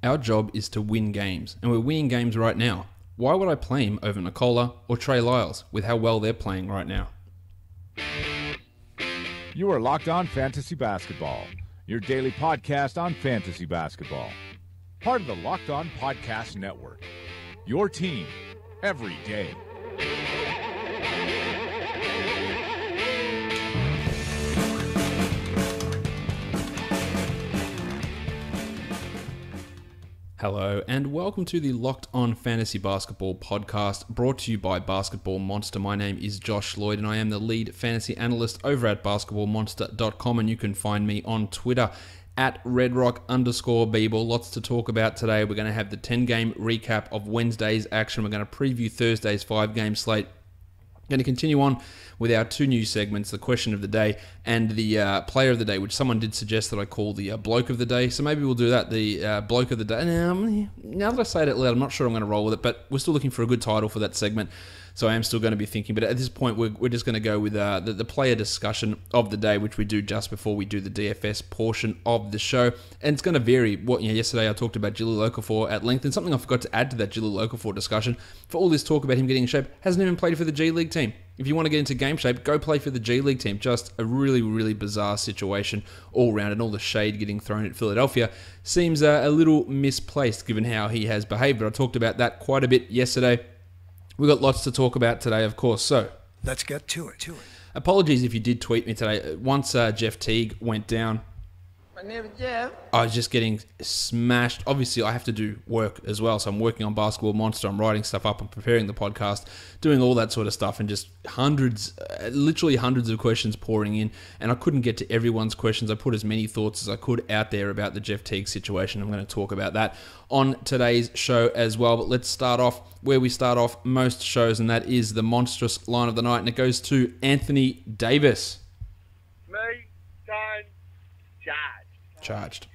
Our job is to win games, and we're winning games right now. Why would I play him over Nikola or Trey Lyles with how well they're playing right now? You are Locked On Fantasy Basketball, your daily podcast on fantasy basketball. Part of the Locked On Podcast Network, your team every day. Hello and welcome to the Locked On Fantasy Basketball podcast brought to you by Basketball Monster. My name is Josh Lloyd and I am the lead fantasy analyst over at basketballmonster.com, and you can find me on Twitter at redrock_bball. Lots to talk about today. We're going to have the 10-game recap of Wednesday's action. We're going to preview Thursday's 5-game slate. Going to continue on with our two new segments, the question of the day and the player of the day, which someone did suggest that I call the bloke of the day. So maybe we'll do that, the bloke of the day. Now that I say it out loud, I'm not sure I'm going to roll with it, but we're still looking for a good title for that segment. So I am still going to be thinking, but at this point, we're just going to go with the player discussion of the day, which we do just before we do the DFS portion of the show. And it's going to vary. Yesterday I talked about Jahlil Okafor at length, and something I forgot to add to that Jahlil Okafor discussion. For all this talk about him getting in shape, hasn't even played for the G League team. If you want to get into game shape, go play for the G League team. Just a really, really bizarre situation all around, and all the shade getting thrown at Philadelphia seems a little misplaced given how he has behaved. But I talked about that quite a bit yesterday. We've got lots to talk about today, of course, so let's get to it. Apologies if you did tweet me today. Once Jeff Teague went down, I was just getting smashed. Obviously, I have to do work as well, so I'm working on Basketball Monster. I'm writing stuff up. I'm preparing the podcast, doing all that sort of stuff, and just literally hundreds of questions pouring in, and I couldn't get to everyone's questions. I put as many thoughts as I could out there about the Jeff Teague situation. I'm going to talk about that on today's show as well, but let's start off where we start off most shows, and that is the monstrous line of the night, and it goes to Anthony Davis. Charged.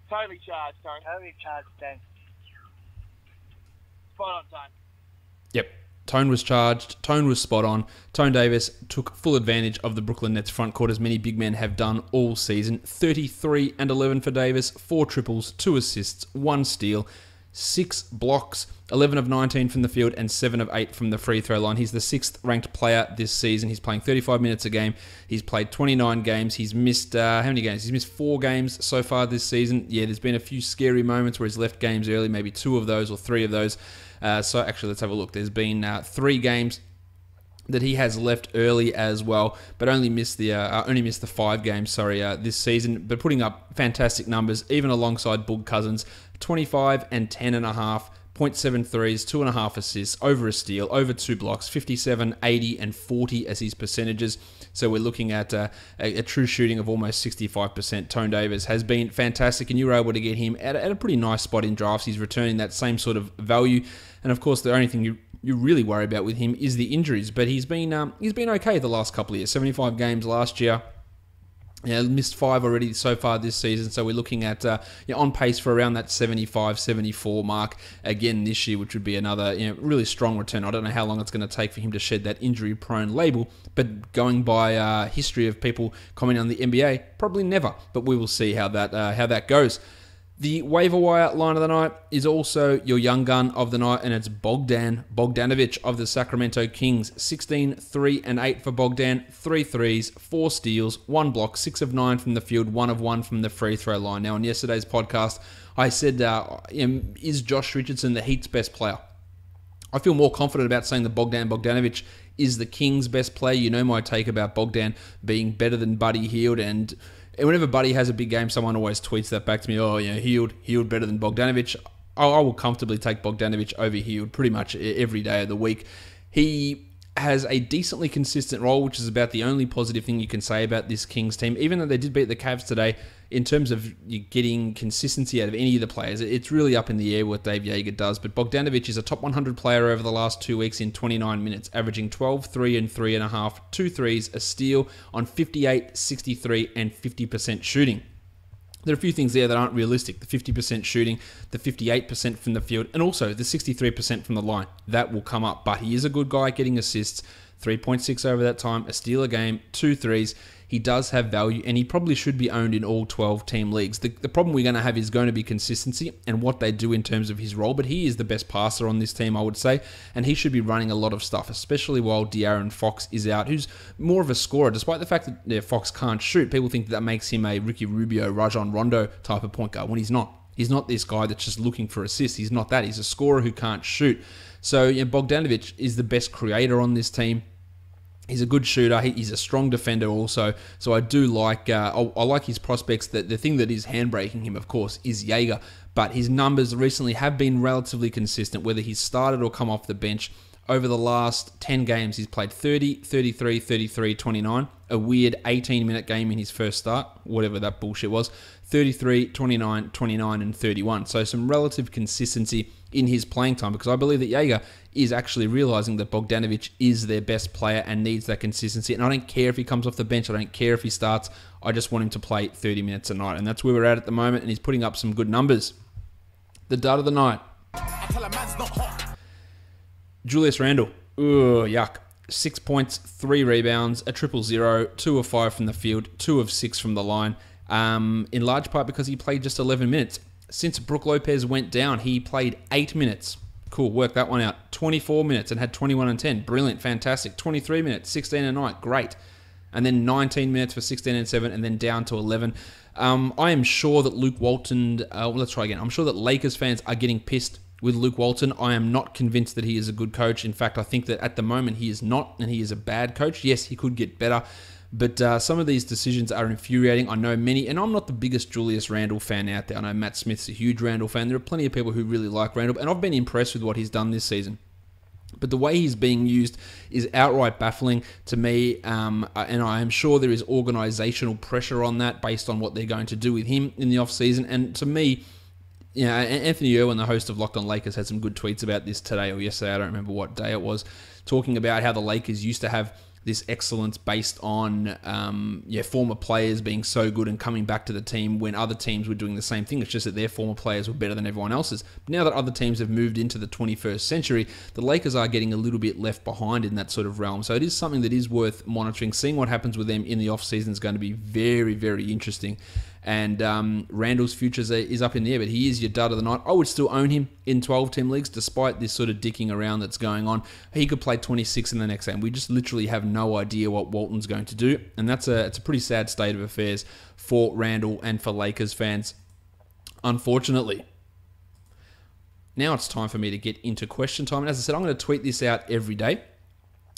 Totally charged, Tone. Totally charged, Dan. Spot on, Tone. Yep. Tone was charged. Tone was spot on. Tone Davis took full advantage of the Brooklyn Nets front court, as many big men have done all season. 33 and 11 for Davis, 4 triples, 2 assists, 1 steal, 6 blocks, 11 of 19 from the field, and 7 of 8 from the free throw line. He's the 6th ranked player this season. He's playing 35 minutes a game. He's played 29 games. He's missed, how many games? He's missed 4 games so far this season. Yeah, there's been a few scary moments where he's left games early, maybe 2 of those or 3 of those. So actually, let's have a look. There's been 3 games that he has left early as well, but only missed the 5 games, this season, but putting up fantastic numbers, even alongside Boog Cousins. 25 and 10.5, 0.7 threes, 2.5 assists, over a steal, over 2 blocks, 57, 80, and 40 as his percentages. So we're looking at a true shooting of almost 65%. Tone Davis has been fantastic, and you were able to get him at a pretty nice spot in drafts. He's returning that same sort of value, and of course, the only thing you really worry about with him is the injuries. But he's been okay the last couple of years. 75 games last year. Yeah, missed 5 already so far this season, so we're looking at on pace for around that 75, 74 mark again this year, which would be another really strong return. I don't know how long it's going to take for him to shed that injury-prone label, but going by history of people commenting on the NBA, probably never. But we will see how that goes. The waiver wire line of the night is also your young gun of the night, and it's Bogdanovic of the Sacramento Kings. 16, 3, and 8 for Bogdan. 3 threes, 4 steals, 1 block, 6 of 9 from the field, 1 of 1 from the free throw line. Now, on yesterday's podcast, I said, is Josh Richardson the Heat's best player? I feel more confident about saying that Bogdanovic is the Kings' best player. You know my take about Bogdan being better than Buddy Hield, and whenever Buddy has a big game, someone always tweets that back to me. Hield better than Bogdanovic. I will comfortably take Bogdanovic over Hield pretty much every day of the week. He has a decently consistent role, which is about the only positive thing you can say about this Kings team. Even though they did beat the Cavs today, in terms of you getting consistency out of any of the players, it's really up in the air what Dave Yeager does. But Bogdanovic is a top 100 player over the last 2 weeks in 29 minutes, averaging 12, 3, and 3.5, 2 threes, a steal on 58, 63, and 50% shooting. There are a few things there that aren't realistic. The 50% shooting, the 58% from the field, and also the 63% from the line. That will come up. But he is a good guy getting assists, 3.6 over that time, a steal a game, 2 threes. He does have value, and he probably should be owned in all 12-team leagues. The problem we're going to have is going to be consistency and what they do in terms of his role, but he is the best passer on this team, I would say, and he should be running a lot of stuff, especially while De'Aaron Fox is out, who's more of a scorer. Despite the fact that Fox can't shoot, people think that makes him a Ricky Rubio, Rajon Rondo type of point guard, when he's not. He's not this guy that's just looking for assists. He's not that. He's a scorer who can't shoot. So Bogdanovic is the best creator on this team. He's a good shooter. He's a strong defender also. So I do like I like his prospects. The thing that is handbraking him, of course, is Jaeger. But his numbers recently have been relatively consistent, whether he's started or come off the bench. Over the last 10 games, he's played 30, 33, 33, 29. A weird 18-minute game in his first start, whatever that bullshit was. 33, 29, 29, and 31. So some relative consistency in his playing time, because I believe that Jaeger is actually realizing that Bogdanovic is their best player and needs that consistency. And I don't care if he comes off the bench. I don't care if he starts. I just want him to play 30 minutes a night. And that's where we're at the moment, and he's putting up some good numbers. The dud of the night. Julius Randle. Ugh, yuck. 6 points, 3 rebounds, a 0-0, 2 of 5 from the field, 2 of 6 from the line. In large part because he played just 11 minutes. Since Brook Lopez went down, he played 8 minutes. Cool, work that one out. 24 minutes and had 21 and 10. Brilliant, fantastic. 23 minutes, 16 and 9. Great. And then 19 minutes for 16 and 7, and then down to 11. I am sure that Luke Walton... let's try again. I'm sure that Lakers fans are getting pissed with Luke Walton. I am not convinced that he is a good coach. In fact, I think that at the moment he is not, and he is a bad coach. Yes, he could get better. But some of these decisions are infuriating. I know many, and I'm not the biggest Julius Randle fan out there. I know Matt Smith's a huge Randle fan. There are plenty of people who really like Randle, and I've been impressed with what he's done this season. But the way he's being used is outright baffling to me, and I am sure there is organizational pressure on that based on what they're going to do with him in the offseason. And to me, Anthony Irwin, the host of Locked On Lakers, had some good tweets about this today or yesterday. I don't remember what day it was, talking about how the Lakers used to have this excellence based on former players being so good and coming back to the team when other teams were doing the same thing. It's just that their former players were better than everyone else's. But now that other teams have moved into the 21st century, the Lakers are getting a little bit left behind in that sort of realm. So it is something that is worth monitoring. Seeing what happens with them in the offseason is going to be very, very interesting. And Randle's future is up in the air, but he is your dud of the night. I would still own him in 12-team leagues, despite this sort of dicking around that's going on. He could play 26 in the next game. We just literally have no idea what Walton's going to do, and it's a pretty sad state of affairs for Randle and for Lakers fans, unfortunately. Now it's time for me to get into question time. And as I said, I'm going to tweet this out every day,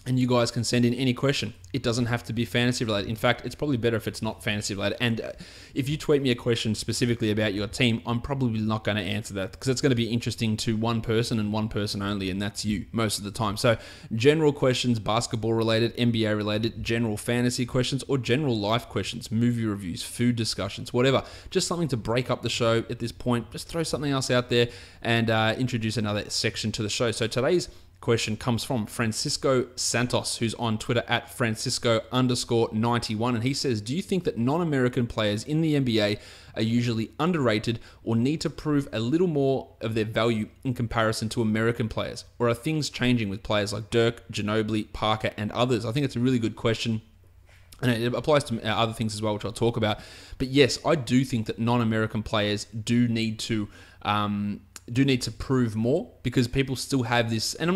and you guys can send in any question. It doesn't have to be fantasy related. In fact, it's probably better if it's not fantasy related. And if you tweet me a question specifically about your team, I'm probably not going to answer that because it's going to be interesting to one person and one person only, and that's you most of the time. So general questions, basketball related, NBA related, general fantasy questions, or general life questions, movie reviews, food discussions, whatever. Just something to break up the show at this point. Just throw something else out there and introduce another section to the show. So today's question comes from Francisco Santos, who's on Twitter at Francisco_91, and he says, do you think that non-American players in the NBA are usually underrated or need to prove a little more of their value in comparison to American players? Or are things changing with players like Dirk, Ginobili, Parker, and others? I think it's a really good question. And it applies to other things as well, which I'll talk about. But yes, I do think that non-American players do need to prove more, because people still have this, and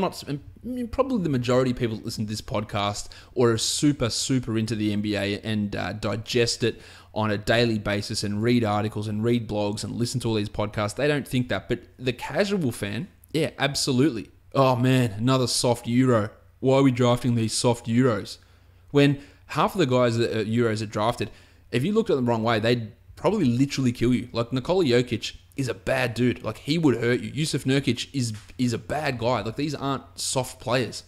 probably the majority of people that listen to this podcast or are super, super into the NBA and digest it on a daily basis and read articles and read blogs and listen to all these podcasts, they don't think that. But the casual fan, yeah, absolutely. Oh man, another soft Euro. Why are we drafting these soft Euros? When half of the guys that are Euros are drafted, if you looked at them the wrong way, they'd probably literally kill you. Like Nikola Jokic is a bad dude. Like, he would hurt you. Yusuf Nurkic is a bad guy. Like, these aren't soft players.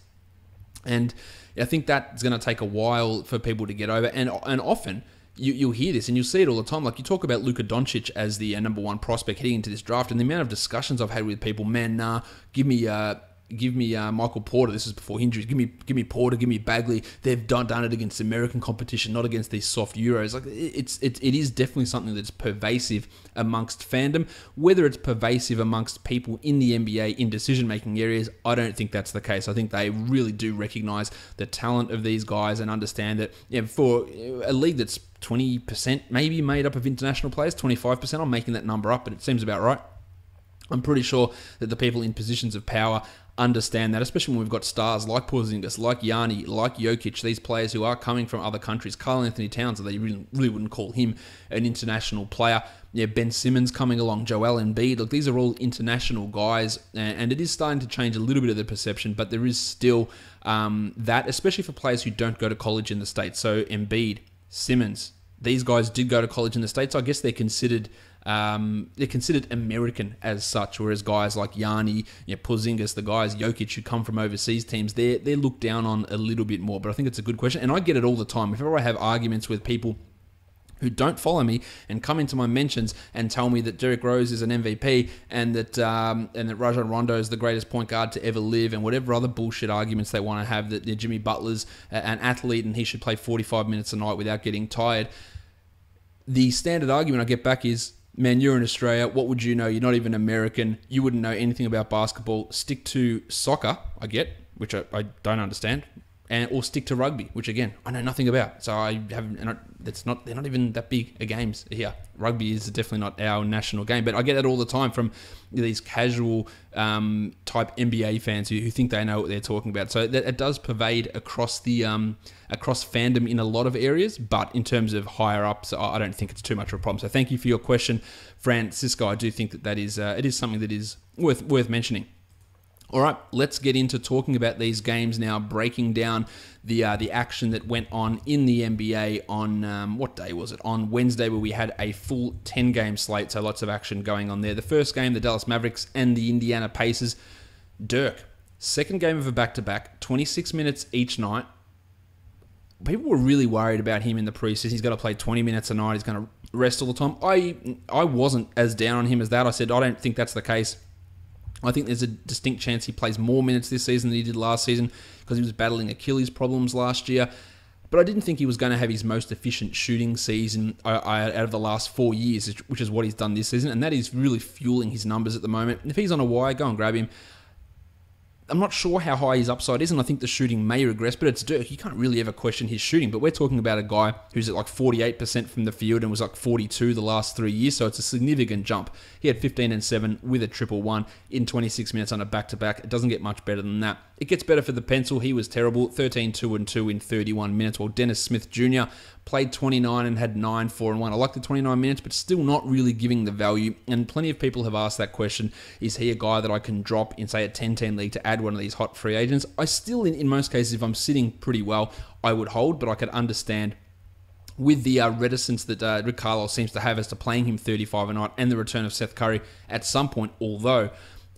And I think that's going to take a while for people to get over. And often you'll hear this and you'll see it all the time. Like, you talk about Luka Doncic as the number one prospect heading into this draft, and the amount of discussions I've had with people, man, nah, give me Michael Porter. This is before injuries. Give me Porter. Give me Bagley. They've done it against American competition, not against these soft Euros. Like it is definitely something that's pervasive amongst fandom. Whether it's pervasive amongst people in the NBA in decision-making areas, I don't think that's the case. I think they really do recognise the talent of these guys and understand that for a league that's 20% maybe made up of international players, 25%, I'm making that number up, but it seems about right. I'm pretty sure that the people in positions of power understand that, especially when we've got stars like Porzingis, like Yanni, like Jokic, these players who are coming from other countries. Karl Anthony Towns, they really wouldn't call him an international player. Ben Simmons coming along, Joel Embiid. Look, these are all international guys, and it is starting to change a little bit of the perception, but there is still that, especially for players who don't go to college in the States. So Embiid, Simmons, these guys did go to college in the States. I guess they're considered American as such, whereas guys like Yanni, Porzingis, the guys, Jokic, who come from overseas teams, they're looked down on a little bit more. But I think it's a good question, and I get it all the time. If ever I have arguments with people who don't follow me and come into my mentions and tell me that Derrick Rose is an MVP and that Rajon Rondo is the greatest point guard to ever live, and whatever other bullshit arguments they want to have, that Jimmy Butler's an athlete and he should play 45 minutes a night without getting tired, the standard argument I get back is, man, you're in Australia. What would you know? You're not even American. You wouldn't know anything about basketball. Stick to soccer, I get, which I don't understand, or stick to rugby, which again I know nothing about. So I haven't. They're not even that big a games here. Rugby is definitely not our national game, but I get that all the time from these casual type NBA fans who think they know what they're talking about. So it does pervade across the across fandom in a lot of areas, but in terms of higher ups, I don't think it's too much of a problem. So thank you for your question, Francisco. I do think that is it is something that is worth mentioning. All right, let's get into talking about these games now, breaking down the action that went on in the NBA on, what day was it? On Wednesday, where we had a full 10-game slate, so lots of action going on there. The first game, the Dallas Mavericks and the Indiana Pacers. Dirk, second game of a back-to-back, 26 minutes each night. People were really worried about him in the preseason. He's going to play 20 minutes a night. He's going to rest all the time. I wasn't as down on him as that. I said, I don't think that's the case. I think there's a distinct chance he plays more minutes this season than he did last season because he was battling Achilles problems last year. But I didn't think he was going to have his most efficient shooting season out of the last 4 years, which is what he's done this season. And that is really fueling his numbers at the moment. If he's on a wire, go and grab him. I'm not sure how high his upside is, and I think the shooting may regress, but it's Dirk. You can't really ever question his shooting, but we're talking about a guy who's at like 48% from the field and was like 42 the last 3 years, so it's a significant jump. He had 15 and 7 with a 1-1 in 26 minutes on a back-to-back. It doesn't get much better than that. It gets better for the pencil. He was terrible, 13, 2 and 2 in 31 minutes, while Dennis Smith Jr. played 29 and had 9, 4 and 1. I like the 29 minutes, but still not really giving the value. And plenty of people have asked that question. Is he a guy that I can drop in, say, a 10-10 league to add one of these hot free agents? I still, in most cases, if I'm sitting pretty well, I would hold, but I could understand with the reticence that Rick Carlisle seems to have as to playing him 35 a night and the return of Seth Curry at some point, although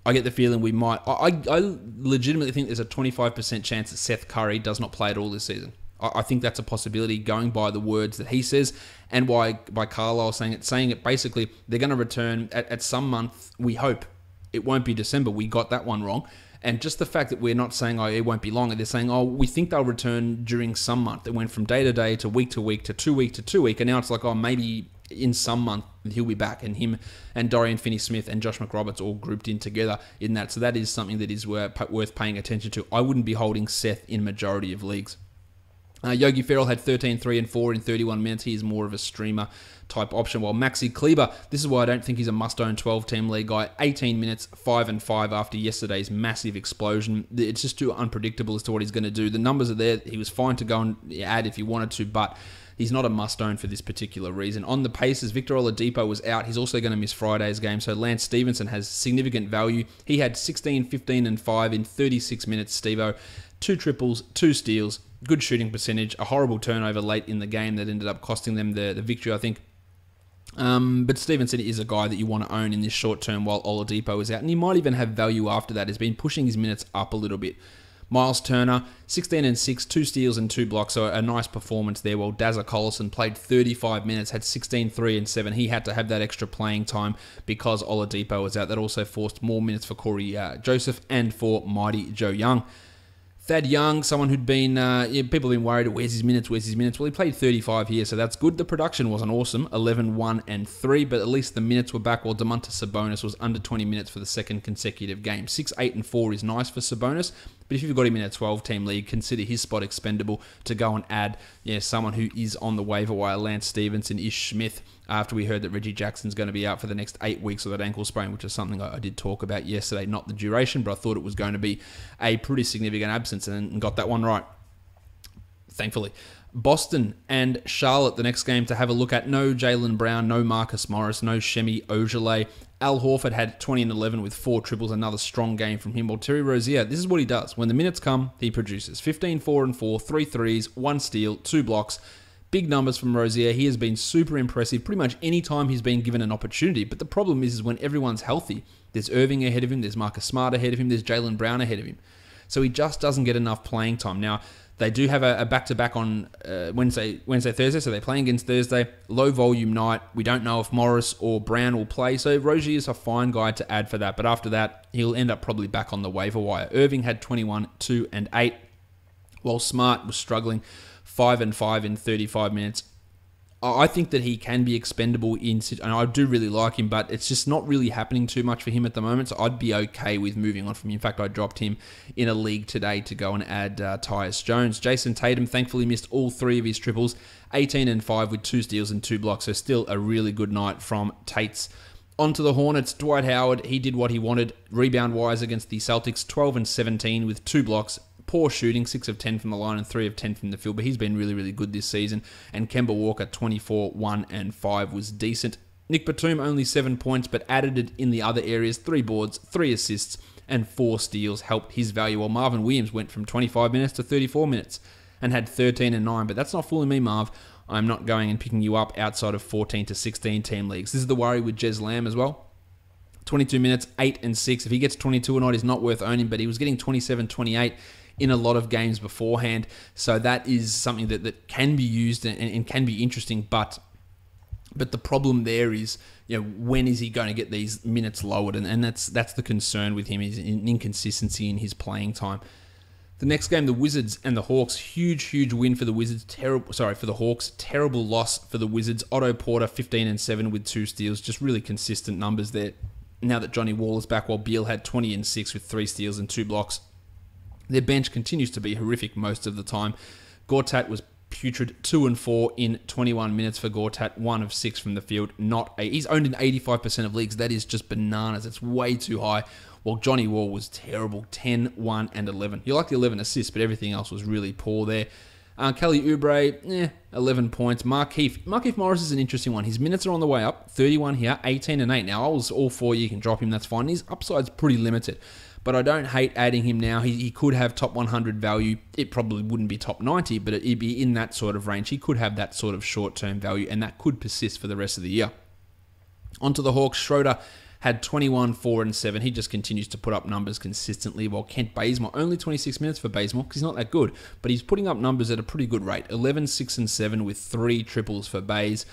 I get the feeling we might. I legitimately think there's a 25% chance that Seth Curry does not play at all this season. I think that's a possibility going by the words that he says and by Carlisle saying it basically they're going to return at some month, we hope. It won't be December. We got that one wrong. And just the fact that we're not saying, oh, it won't be long. They're saying, oh, we think they'll return during some month. It went from day to day to week to week to 2 week to 2 week. And now it's like, oh, maybe in some month he'll be back. And him and Dorian Finney-Smith and Josh McRoberts all grouped in together in that. So that is something that is worth paying attention to. I wouldn't be holding Seth in majority of leagues. Yogi Ferrell had 13, 3 and 4 in 31 minutes. He is more of a streamer type option. While Maxi Kleber, this is why I don't think he's a must-own 12-team league guy. 18 minutes, 5 and 5 after yesterday's massive explosion. It's just too unpredictable as to what he's going to do. The numbers are there. He was fine to go and add if he wanted to, but he's not a must-own for this particular reason. On the Pacers, Victor Oladipo was out. He's also going to miss Friday's game, so Lance Stevenson has significant value. He had 16, 15 and 5 in 36 minutes, Steve-O. 2 triples, 2 steals, good shooting percentage, a horrible turnover late in the game that ended up costing them the victory, I think. But Stevenson is a guy that you want to own in this short term while Oladipo is out, and he might even have value after that. He's been pushing his minutes up a little bit. Miles Turner, 16 and 6, 2 steals and 2 blocks, so a nice performance there. While Dazza Collison played 35 minutes, had 16, 3 and 7. He had to have that extra playing time because Oladipo was out. That also forced more minutes for Corey Joseph and for Mighty Joe Young. Thad Young, someone who'd been, people have been worried, where's his minutes? Well, he played 35 here, so that's good. The production wasn't awesome, 11, 1 and 3, but at least the minutes were back, while Domantas Sabonis was under 20 minutes for the second consecutive game. 6, 8 and 4 is nice for Sabonis, but if you've got him in a 12-team league, consider his spot expendable to go and add someone who is on the waiver wire, Lance Stevenson, Ish Smith, after we heard that Reggie Jackson's going to be out for the next 8 weeks with that ankle sprain, which is something I did talk about yesterday, not the duration, but I thought it was going to be a pretty significant absence and got that one right, thankfully. Boston and Charlotte, the next game to have a look at. No Jaylen Brown, no Marcus Morris, no Shemi Ojeleye. Al Horford had 20 and 11 with 4 triples, another strong game from him. While Terry Rozier, this is what he does. When the minutes come, he produces. 15, 4 and 4, 3 threes, 1 steal, 2 blocks. Big numbers from Rozier. He has been super impressive pretty much any time he's been given an opportunity. But the problem is when everyone's healthy, there's Irving ahead of him, there's Marcus Smart ahead of him, there's Jaylen Brown ahead of him. So he just doesn't get enough playing time. Now, they do have a back-to-back on Wednesday, Thursday, so they're playing against Thursday. Low-volume night. We don't know if Morris or Brown will play, so Rozier is a fine guy to add for that. But after that, he'll end up probably back on the waiver wire. Irving had 21, 2 and 8, while Smart was struggling 5 and 5 in 35 minutes. I think that he can be expendable and I do really like him, but it's just not really happening too much for him at the moment, so I'd be okay with moving on from him. In fact, I dropped him in a league today to go and add Tyus Jones. Jason Tatum thankfully missed all 3 of his triples, 18 and 5 with 2 steals and 2 blocks, so still a really good night from Tates. On to the Hornets, Dwight Howard, he did what he wanted rebound-wise against the Celtics, 12 and 17 with 2 blocks. Poor shooting, 6 of 10 from the line and 3 of 10 from the field, but he's been really, really good this season. And Kemba Walker, 24, 1 and 5 was decent. Nick Batum, only 7 points, but added it in the other areas, 3 boards, 3 assists, and 4 steals helped his value, while Marvin Williams went from 25 minutes to 34 minutes and had 13 and 9. But that's not fooling me, Marv. I'm not going and picking you up outside of 14 to 16 team leagues. This is the worry with Jez Lamb as well. 22 minutes, 8 and 6. If he gets 22 or not, he's not worth owning, but he was getting 27, 28 in a lot of games beforehand. So that is something that can be used and can be interesting, but the problem there is, when is he going to get these minutes lowered? And that's the concern with him, is an inconsistency in his playing time. The next game, the Wizards and the Hawks, huge win for the Wizards. For the Hawks, terrible loss for the Wizards. Otto Porter, 15 and 7 with 2 steals, just really consistent numbers there. Now that Johnny Wall is back, while Beal had 20 and 6 with 3 steals and 2 blocks. Their bench continues to be horrific most of the time. Gortat was putrid, 2 and 4 in 21 minutes for Gortat, 1 of 6 from the field. He's owned in 85% of leagues. That is just bananas. It's way too high. While Johnny Wall was terrible, 10, 1 and 11. You like the 11 assists, but everything else was really poor there. Kelly Oubre, 11 points. Markieff Morris is an interesting one. His minutes are on the way up, 31 here, 18 and 8. Now, I was all for you can drop him, that's fine. His upside's pretty limited. But I don't hate adding him now. He could have top 100 value. It probably wouldn't be top 90, but it'd be in that sort of range. He could have that sort of short-term value, and that could persist for the rest of the year. Onto the Hawks, Schroeder had 21, 4 and 7. He just continues to put up numbers consistently, while Kent Bazemore, only 26 minutes for Bazemore, because he's not that good, but he's putting up numbers at a pretty good rate. 11, 6 and 7 with 3 triples for Baze.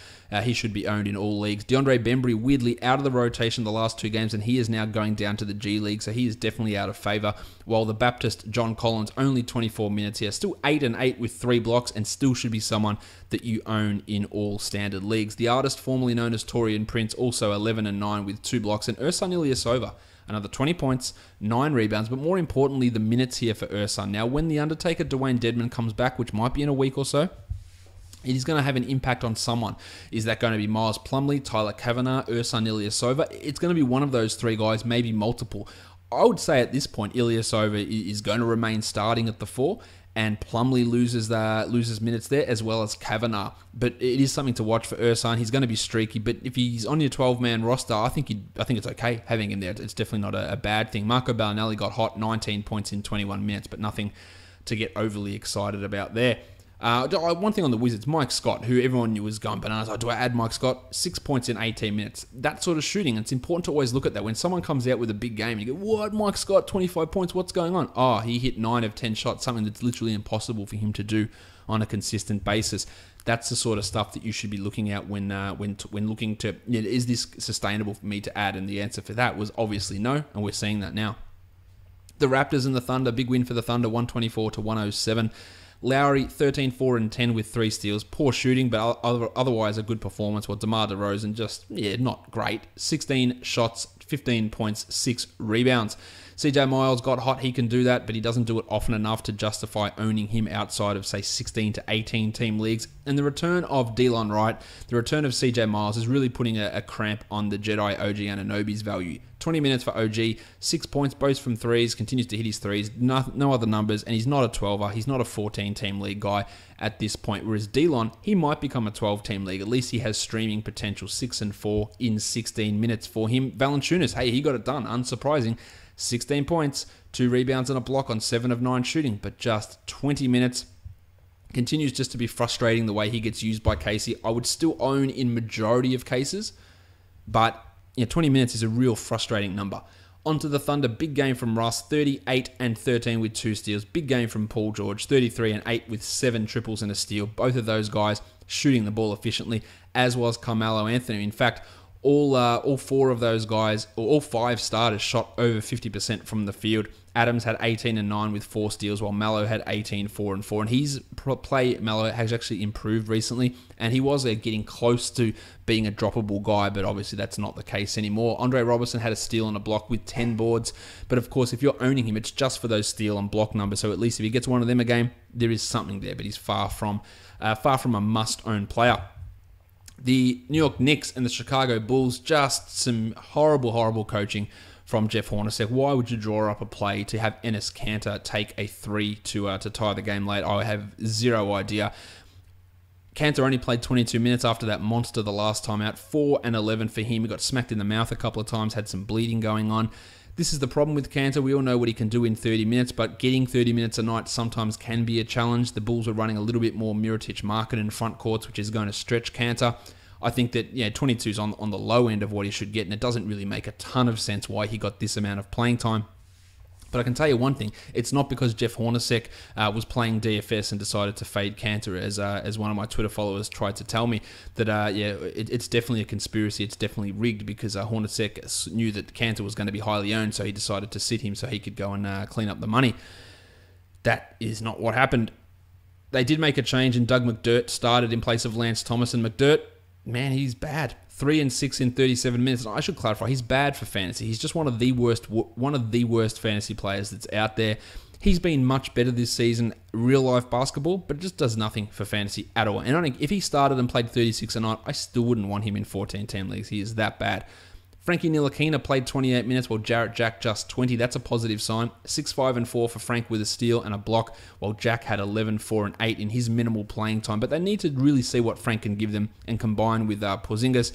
He should be owned in all leagues. DeAndre Bembry, weirdly, out of the rotation the last 2 games, and he is now going down to the G League, so he is definitely out of favour. While the Baptist, John Collins, only 24 minutes here. Still 8 and 8 with 3 blocks, and still should be someone that you own in all standard leagues. The artist, formerly known as Torian Prince, also 11 and 9 with 2 blocks, and Ersan Ilyasova, another 20 points, 9 rebounds, but more importantly, the minutes here for Ersan. Now, when the Undertaker, Dwayne Dedman, comes back, which might be in a week or so, it is going to have an impact on someone. Is that going to be Miles Plumlee, Tyler Kavanagh, Ersan Ilyasova? It's going to be one of those 3 guys, maybe multiple. I would say at this point, Ilyasova is going to remain starting at the 4, and Plumlee loses minutes there, as well as Kavanagh. But it is something to watch for Ersan. He's going to be streaky, but if he's on your 12-man roster, I think it's okay having him there. It's definitely not a bad thing. Marco Bellinelli got hot, 19 points in 21 minutes, but nothing to get overly excited about there. One thing on the Wizards, Mike Scott, who everyone knew was going bananas. Do I add Mike Scott? 6 points in 18 minutes. That sort of shooting. It's important to always look at that. When someone comes out with a big game, you go, what? Mike Scott, 25 points. What's going on? Oh, he hit 9 of 10 shots, something that's literally impossible for him to do on a consistent basis. That's the sort of stuff that you should be looking at when looking to, is this sustainable for me to add? And the answer for that was obviously no, and we're seeing that now. The Raptors and the Thunder, big win for the Thunder, 124-107. Lowry, 13, 4, and 10 with 3 steals. Poor shooting, but otherwise a good performance. While DeMar DeRozan just, not great. 16 shots, 15 points, 6 rebounds. CJ Miles got hot. He can do that, but he doesn't do it often enough to justify owning him outside of, say, 16 to 18 team leagues. And the return of Delon Wright, the return of CJ Miles is really putting a cramp on the Jedi OG Anunoby's value. 20 minutes for OG, 6 points, both from threes, continues to hit his threes, no other numbers, and he's not a 12er, he's not a 14-team league guy at this point, whereas Delon, he might become a 12-team league. At least he has streaming potential, 6 and 4 in 16 minutes for him. Valanciunas, hey, he got it done, unsurprising. 16 points, 2 rebounds and a block on 7 of 9 shooting, but just 20 minutes. Continues just to be frustrating the way he gets used by Casey. I would still own in majority of cases, but 20 minutes is a real frustrating number. Onto the Thunder, big game from Russ, 38 and 13 with 2 steals. Big game from Paul George, 33 and 8 with 7 triples and a steal. Both of those guys shooting the ball efficiently, as was Carmelo Anthony. In fact, all 4 of those guys, or all 5 starters, shot over 50% from the field. Adams had 18 and 9 with 4 steals, while Melo had 18, 4 and 4. And his play, Melo, has actually improved recently, and he was getting close to being a droppable guy, but obviously that's not the case anymore. Andre Robertson had a steal and a block with 10 boards, but of course, if you're owning him, it's just for those steal and block numbers. So at least if he gets one of them a game, there is something there, but he's far from a must-own player. The New York Knicks and the Chicago Bulls, just some horrible, horrible coaching from Jeff Hornacek. Why would you draw up a play to have Enes Kanter take a 3 to tie the game late? I have zero idea. Kanter only played 22 minutes after that monster the last time out. 4 and 11 for him. He got smacked in the mouth a couple of times, had some bleeding going on. This is the problem with Kanter. We all know what he can do in 30 minutes, but getting 30 minutes a night sometimes can be a challenge. The Bulls are running a little bit more Mirotic market in front courts, which is going to stretch Kanter. I think that 22 is on the low end of what he should get, and it doesn't really make a ton of sense why he got this amount of playing time. But I can tell you one thing, it's not because Jeff Hornacek was playing DFS and decided to fade Kanter, as one of my Twitter followers tried to tell me, that it's definitely a conspiracy, it's definitely rigged, because Hornacek knew that Kanter was going to be highly owned, so he decided to sit him so he could go and clean up the money. That is not what happened. They did make a change, and Doug McDirt started in place of Lance Thomas, and McDirt, man, he's bad. 3 and 6 in 37 minutes. I should clarify, he's bad for fantasy. He's just one of the worst fantasy players that's out there. He's been much better this season, real life basketball, but it just does nothing for fantasy at all. And I think if he started and played 36 a night, I still wouldn't want him in 14-team leagues. He is that bad. Frankie Ntilikina played 28 minutes, while Jarrett Jack just 20. That's a positive sign. 6, 5, and 4 for Frank with a steal and a block, while Jack had 11, 4, and 8 in his minimal playing time. But they need to really see what Frank can give them and combine with Porzingis.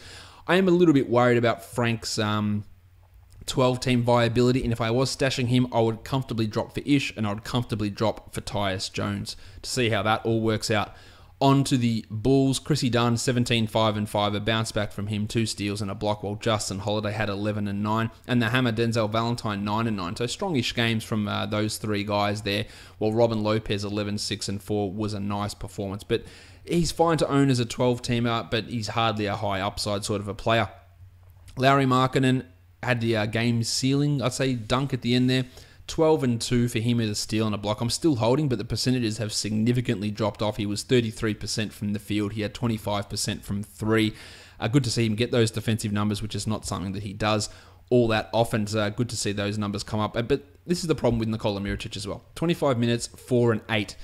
I am a little bit worried about Frank's 12-team viability, and if I was stashing him, I would comfortably drop for Ish, and I would comfortably drop for Tyus Jones to see how that all works out. On to the Bulls. Chrissy Dunn, 17, 5, and 5. A bounce back from him, 2 steals and a block, while Justin Holiday had 11 and 9. And the hammer, Denzel Valentine, 9 and 9. So strongish games from those 3 guys there. While Robin Lopez, 11, 6, and 4 was a nice performance. But he's fine to own as a 12-teamer, but he's hardly a high upside sort of a player. Lauri Markkanen had the game ceiling, I'd say, dunk at the end there. 12 and 2 for him as a steal and a block. I'm still holding, but the percentages have significantly dropped off. He was 33% from the field. He had 25% from 3. Good to see him get those defensive numbers, which is not something that he does all that often. It's good to see those numbers come up. But this is the problem with Nikola Mirotic as well. 25 minutes, 4 and 8.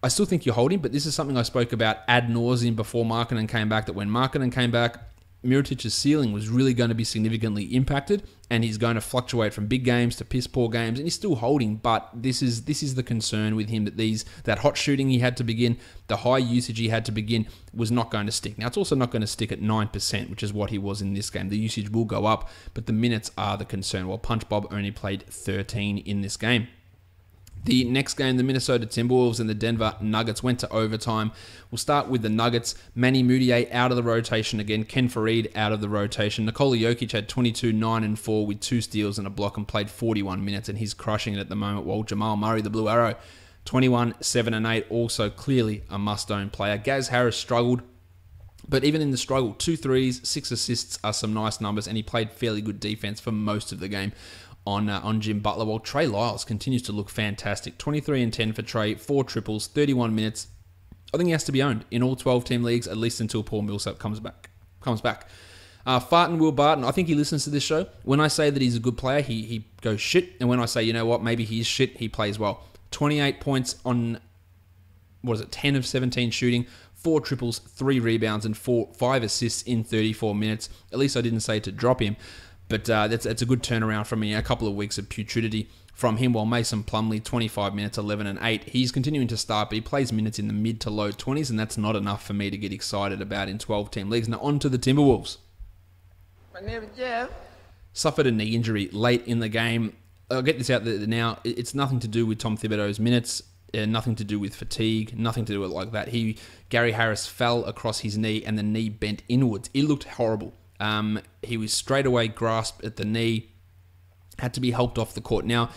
I still think you're holding, but this is something I spoke about ad nauseum before Markkanen came back, that when Markkanen came back, Mirotic's ceiling was really going to be significantly impacted, and he's going to fluctuate from big games to piss poor games, and he's still holding. But this is the concern with him, that hot shooting he had to begin, the high usage he had to begin, was not going to stick. Now it's also not going to stick at 9%, which is what he was in this game. The usage will go up, but the minutes are the concern. While Punch Bob only played 13 in this game. The next game, the Minnesota Timberwolves and the Denver Nuggets went to overtime. We'll start with the Nuggets. Manny Mudiay out of the rotation again. Ken Farid out of the rotation. Nikola Jokic had 22, 9, and 4 with 2 steals and a block and played 41 minutes, and he's crushing it at the moment. While Jamal Murray, the Blue Arrow, 21, 7, and 8, also clearly a must-own player. Gaz Harris struggled, but even in the struggle, 2 threes, 6 assists are some nice numbers, and he played fairly good defense for most of the game on Jim Butler, while Trey Lyles continues to look fantastic. 23 and 10 for Trey, 4 triples, 31 minutes. I think he has to be owned in all 12-team leagues, at least until Paul Millsap comes back. Farton Will Barton, I think he listens to this show. When I say that he's a good player, he goes shit, and when I say, you know what, maybe he is shit, he plays well. 28 points on, 10 of 17 shooting, 4 triples, 3 rebounds, and 5 assists in 34 minutes. At least I didn't say to drop him. But that's a good turnaround from me. A couple of weeks of putridity from him, while Mason Plumlee, 25 minutes, 11 and 8. He's continuing to start, but he plays minutes in the mid to low 20s, and that's not enough for me to get excited about in 12-team leagues. Now on to the Timberwolves. My name is Jeff. Suffered a knee injury late in the game. I'll get this out there now. It's nothing to do with Tom Thibodeau's minutes, nothing to do with fatigue, nothing to do with like that. Gary Harris fell across his knee, and the knee bent inwards. It looked horrible. He was straight away grasped at the knee, had to be helped off the court. Now,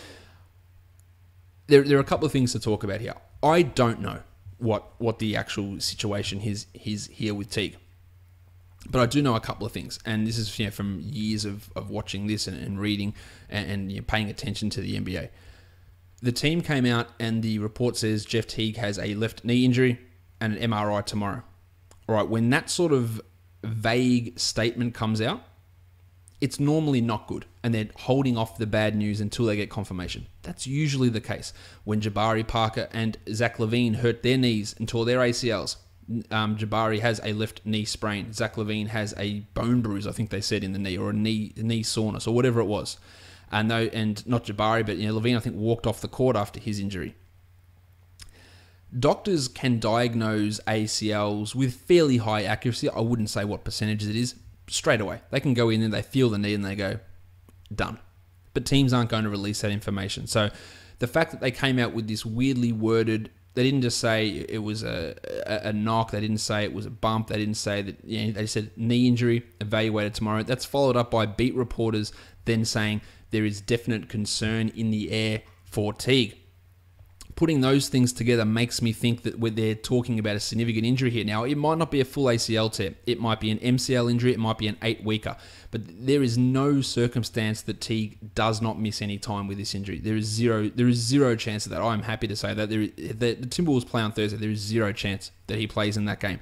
there are a couple of things to talk about here. I don't know what the actual situation is here with Teague, but I do know a couple of things, and this is from years of watching this and reading and paying attention to the NBA. The team came out and the report says Jeff Teague has a left knee injury and an MRI tomorrow. All right, when that sort of vague statement comes out, it's normally not good, and they're holding off the bad news until they get confirmation. That's usually the case. When Jabari Parker and Zach LaVine hurt their knees and tore their ACLs, Jabari has a left knee sprain. Zach LaVine has a bone bruise, I think they said, in the knee, or a knee soreness, or whatever it was. And not Jabari, but LaVine, I think, walked off the court after his injury. Doctors can diagnose ACLs with fairly high accuracy. I wouldn't say what percentage it is. Straight away. They can go in and they feel the knee and they go, done. But teams aren't going to release that information. So the fact that they came out with this weirdly worded, they didn't just say it was a knock, they didn't say it was a bump, they didn't say that, they said knee injury, evaluated tomorrow. That's followed up by beat reporters then saying there is definite concern in the air for Teague. Putting those things together makes me think that they're talking about a significant injury here. Now, it might not be a full ACL tear. It might be an MCL injury. It might be an 8-weeker. But there is no circumstance that Teague does not miss any time with this injury. There is zero chance of that. I'm happy to say that. The Timberwolves play on Thursday. There is zero chance that he plays in that game.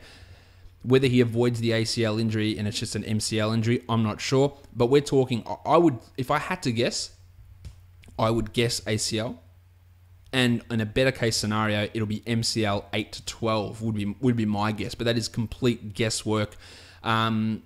Whether he avoids the ACL injury and it's just an MCL injury, I'm not sure. But we're talking, if I had to guess, I would guess ACL. And in a better case scenario, it'll be MCL 8 to 12 would be my guess. But that is complete guesswork. And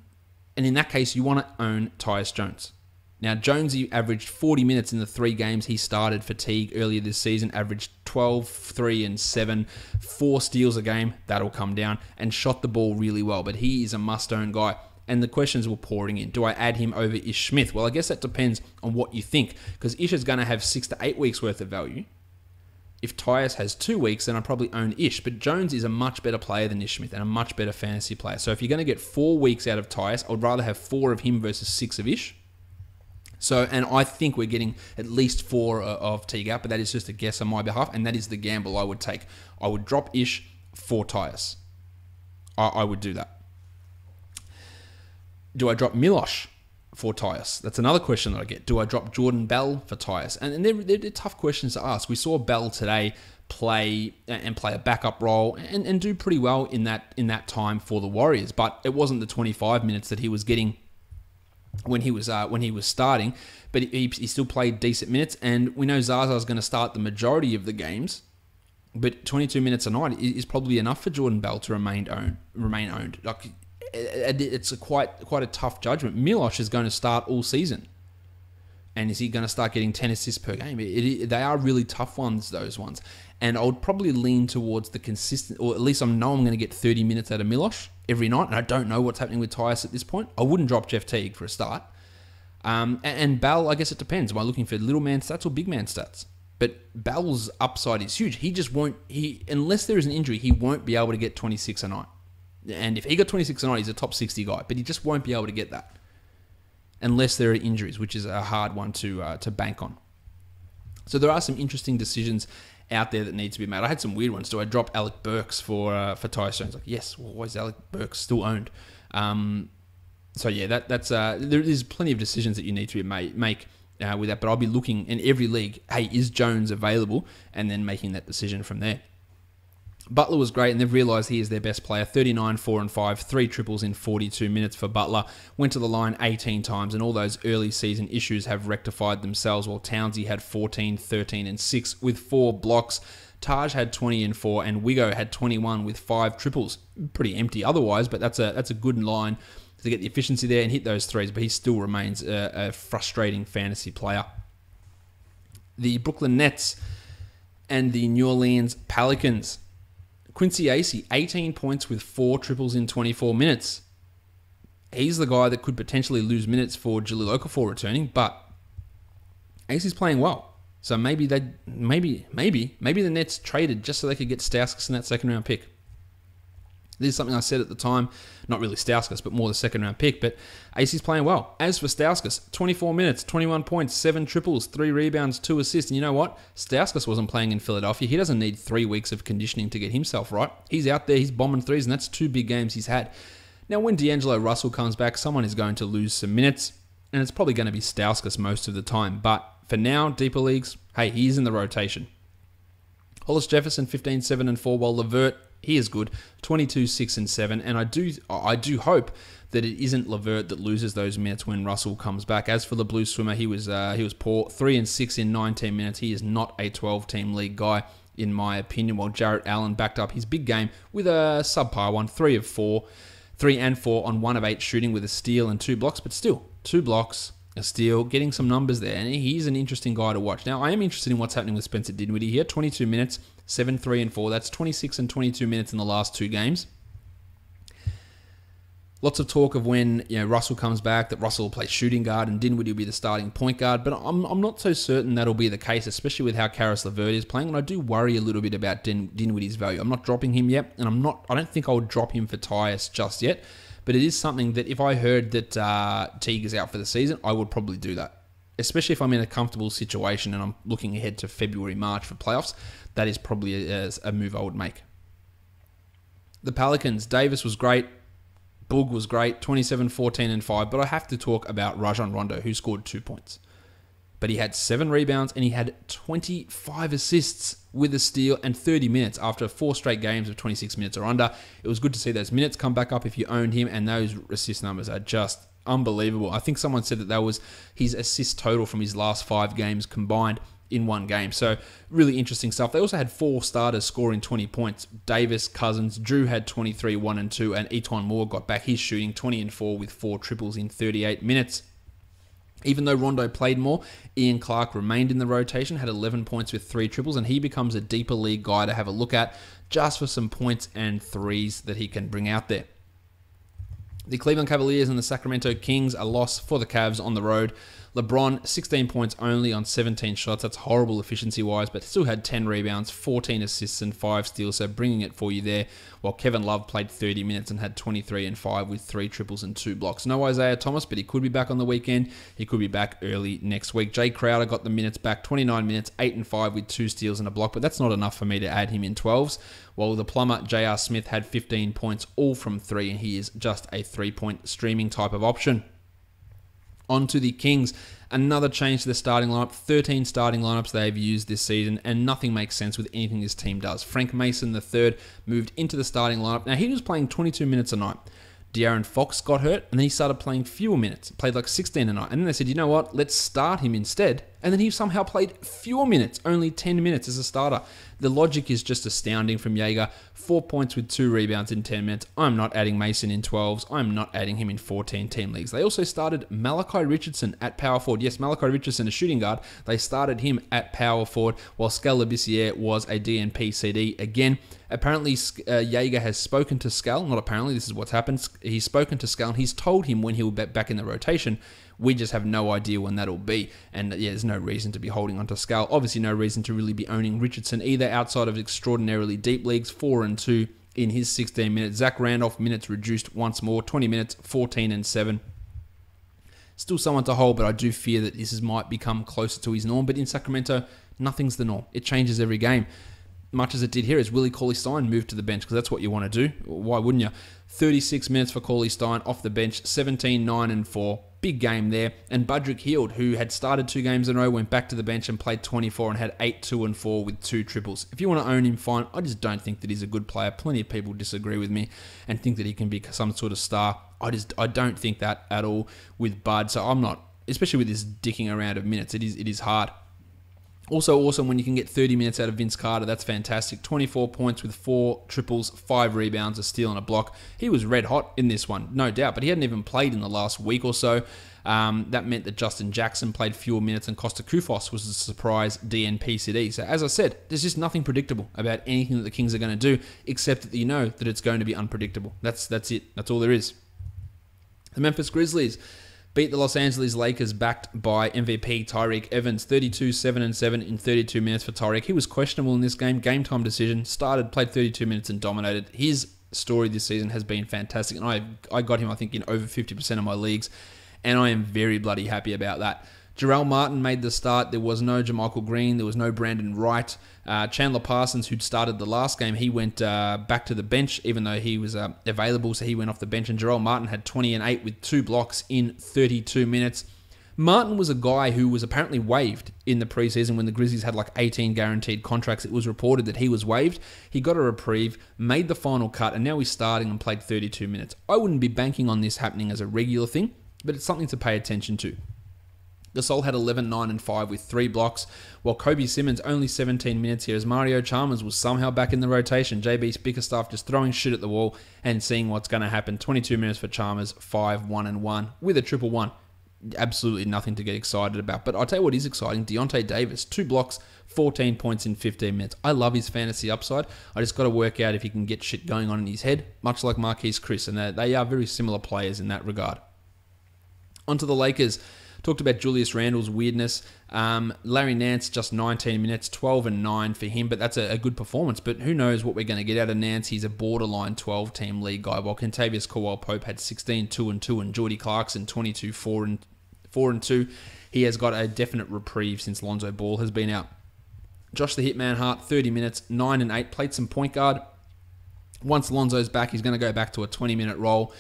in that case, you want to own Tyus Jones. Now, Jonesy averaged 40 minutes in the 3 games he started for Teague earlier this season, averaged 12, 3, and 7, 4 steals a game, that'll come down, and shot the ball really well. But he is a must-own guy. And the questions were pouring in. Do I add him over Ish Smith? Well, I guess that depends on what you think, because Ish is going to have 6 to 8 weeks worth of value. If Tyus has 2 weeks, then I'd probably own Ish. But Jones is a much better player than Ish Smith and a much better fantasy player. So if you're going to get 4 weeks out of Tyus, I would rather have 4 of him versus 6 of Ish. And I think we're getting at least 4 of Teague out, but that is just a guess on my behalf, and that is the gamble I would take. I would drop Ish for Tyus. I would do that. Do I drop Milosh for Tyus? That's another question that I get. Do I drop Jordan Bell for Tyus? And they're tough questions to ask. We saw Bell today play a backup role and do pretty well in that time for the Warriors, but it wasn't the 25 minutes that he was getting when he was starting. But he still played decent minutes, and we know Zaza's going to start the majority of the games. But 22 minutes a night is probably enough for Jordan Bell to remain owned. Like, it's quite a tough judgment. Milosh is going to start all season, and is he going to start getting 10 assists per game? They are really tough ones, those ones. And I would probably lean towards the consistent, or at least I know I'm going to get 30 minutes out of Milosh every night, and I don't know what's happening with Tyus at this point. I wouldn't drop Jeff Teague for a start. And Bell, I guess it depends. Am I looking for little man stats or big man stats? But Bell's upside is huge. He just won't, unless there is an injury, he won't be able to get 26 a night. And if he got 26 a night, he's a top 60 guy. But he just won't be able to get that unless there are injuries, which is a hard one to bank on. So there are some interesting decisions out there that need to be made. I had some weird ones. Do I drop Alec Burks for Tyus Jones? Like, yes. Well, why is Alec Burks still owned? So yeah, that's there is plenty of decisions that you need to make with that. But I'll be looking in every league. Hey, is Jones available? And then making that decision from there. Butler was great, and they've realised he is their best player. 39, 4 and 5, 3 triples in 42 minutes for Butler. Went to the line 18 times, and all those early season issues have rectified themselves, while Townsy had 14, 13 and 6 with 4 blocks. Taj had 20 and 4, and Wigo had 21 with 5 triples. Pretty empty otherwise, but that's a good line to get the efficiency there and hit those threes, but he still remains a frustrating fantasy player. The Brooklyn Nets and the New Orleans Pelicans. Quincy Acey, 18 points with 4 triples in 24 minutes. He's the guy that could potentially lose minutes for Jahlil Okafor returning, but Acey's playing well. So maybe the Nets traded just so they could get Stauskas in that second round pick. This is something I said at the time, not really Stauskas, but more the second round pick, but Acey's playing well. As for Stauskas, 24 minutes, 21 points, 7 triples, 3 rebounds, 2 assists. And you know what? Stauskas wasn't playing in Philadelphia. He doesn't need 3 weeks of conditioning to get himself right. He's out there, he's bombing threes, and that's 2 big games he's had. Now, when D'Angelo Russell comes back, someone is going to lose some minutes, and it's probably going to be Stauskas most of the time. But for now, deeper leagues, hey, he's in the rotation. Hollis Jefferson, 15, 7 and 4, while LeVert, he is good, 22, 6 and 7, and I do hope that it isn't LeVert that loses those minutes when Russell comes back. As for the Blue Swimmer, he was poor, 3 and 6 in 19 minutes. He is not a 12-team league guy, in my opinion. While Jarrett Allen backed up his big game with a subpar one, 3 and 4 on 1 of 8 shooting with a steal and 2 blocks, but still 2 blocks. A steal, getting some numbers there, and he's an interesting guy to watch. Now, I am interested in what's happening with Spencer Dinwiddie here. 22 minutes, 7, 3 and 4. That's 26 and 22 minutes in the last 2 games. Lots of talk of when Russell comes back, that Russell will play shooting guard and Dinwiddie will be the starting point guard, but I'm not so certain that'll be the case, especially with how Karis LeVert is playing, and I do worry a little bit about Dinwiddie's value. I'm not dropping him yet, and I don't think I'll drop him for Tyus just yet. But it is something that if I heard that Teague is out for the season, I would probably do that. Especially if I'm in a comfortable situation and I'm looking ahead to February, March for playoffs. That is probably a move I would make. The Pelicans, Davis was great. Boog was great, 27, 14 and 5. But I have to talk about Rajon Rondo, who scored 2 points. But he had 7 rebounds and he had 25 assists with a steal and 30 minutes after 4 straight games of 26 minutes or under. It was good to see those minutes come back up if you owned him, and those assist numbers are just unbelievable. I think someone said that was his assist total from his last 5 games combined in one game. So really interesting stuff. They also had 4 starters scoring 20 points. Davis, Cousins, Drew had 23, 1 and 2, and Etuan Moore got back his shooting 20 and 4 with 4 triples in 38 minutes. Even though Rondo played more, Ian Clark remained in the rotation, had 11 points with 3 triples, and he becomes a deeper league guy to have a look at just for some points and threes that he can bring out there. The Cleveland Cavaliers and the Sacramento Kings, a loss for the Cavs on the road. LeBron, 16 points only on 17 shots. That's horrible efficiency-wise, but still had 10 rebounds, 14 assists, and 5 steals, so bringing it for you there. While Kevin Love played 30 minutes and had 23 and 5 with 3 triples and 2 blocks. No Isaiah Thomas, but he could be back on the weekend. He could be back early next week. Jay Crowder got the minutes back, 29 minutes, 8 and 5 with 2 steals and a block, but that's not enough for me to add him in 12s. While the plumber, J.R. Smith, had 15 points, all from 3, and he is just a 3-point streaming type of option. On to the Kings. Another change to the starting lineup. 13 starting lineups they have used this season, and nothing makes sense with anything this team does. Frank Mason III moved into the starting lineup. Now, he was playing 22 minutes a night. De'Aaron Fox got hurt, and then he started playing fewer minutes. Played like 16 a night. And then they said, you know what, let's start him instead. And then he somehow played fewer minutes, only 10 minutes as a starter. The logic is just astounding from Jaeger. 4 points with 2 rebounds in 10 minutes. I'm not adding Mason in 12s. I'm not adding him in 14-team leagues. They also started Malachi Richardson at power forward. Yes, Malachi Richardson, a shooting guard. They started him at power forward, while Skal Labissiere was a DNP CD. Again, apparently Jaeger has spoken to Skal. Not apparently, this is what's happened. He's spoken to Skal, and he's told him when he will be back in the rotation, We just have no idea when that'll be. And yeah, there's no reason to be holding on to Scal. Obviously, no reason to really be owning Richardson either outside of extraordinarily deep leagues. 4-2 in his 16 minutes. Zach Randolph, minutes reduced once more. 20 minutes, 14-7. Still someone to hold, but I do fear that this might become closer to his norm. But in Sacramento, nothing's the norm. It changes every game. Much as it did here, as Willie Cauley-Stein moved to the bench, because that's what you want to do. Why wouldn't you? 36 minutes for Cauley-Stein off the bench, 17, 9, and 4. Big game there. And Budrick Hield, who had started 2 games in a row, went back to the bench and played 24 and had 8, 2, and 4 with 2 triples. If you want to own him, fine. I just don't think that he's a good player. Plenty of people disagree with me and think that he can be some sort of star. I don't think that at all with Bud. So I'm not, especially with this dicking around of minutes, it is hard. Also awesome when you can get 30 minutes out of Vince Carter. That's fantastic. 24 points with 4 triples, 5 rebounds, a steal and a block. He was red hot in this one, no doubt, but he hadn't even played in the last week or so. That meant that Justin Jackson played fewer minutes and Costa Koufos was a surprise DNP CD. So as I said, there's just nothing predictable about anything that the Kings are going to do, except that you know that it's going to be unpredictable. That's it. That's all there is. The Memphis Grizzlies beat the Los Angeles Lakers backed by MVP Tyreke Evans. 32, 7-7 in 32 minutes for Tyreke. He was questionable in this game. Game time decision. Started, played 32 minutes and dominated. His story this season has been fantastic. And I got him, I think, in over 50% of my leagues. And I am very bloody happy about that. Jarrell Martin made the start. There was no JaMychal Green. There was no Brandon Wright. Chandler Parsons, who'd started the last game, he went back to the bench, even though he was available, so he went off the bench. And Jarrell Martin had 20 and 8 with 2 blocks in 32 minutes. Martin was a guy who was apparently waived in the preseason when the Grizzlies had like 18 guaranteed contracts. It was reported that he was waived. He got a reprieve, made the final cut, and now he's starting and played 32 minutes. I wouldn't be banking on this happening as a regular thing, but it's something to pay attention to. Gasol had 11, 9, and 5 with 3 blocks, while Kobe Simmons only 17 minutes here as Mario Chalmers was somehow back in the rotation. JB Bickerstaff just throwing shit at the wall and seeing what's going to happen. 22 minutes for Chalmers, 5, 1, and 1 with a 1-1. Absolutely nothing to get excited about. But I'll tell you what is exciting. Deontay Davis, 2 blocks, 14 points in 15 minutes. I love his fantasy upside. I just got to work out if he can get shit going on in his head, much like Marquise Chris, and they are very similar players in that regard. On to the Lakers. Talked about Julius Randle's weirdness. Larry Nance, just 19 minutes, 12 and 9 for him, but that's a good performance. But who knows what we're going to get out of Nance. He's a borderline 12-team league guy, while Kentavious Caldwell-Pope had 16, 2 and 2, and Jordy Clarkson, 22, 4 and 2. He has got a definite reprieve since Lonzo Ball has been out. Josh the Hitman Hart, 30 minutes, 9 and 8, played some point guard. Once Lonzo's back, he's going to go back to a 20-minute role.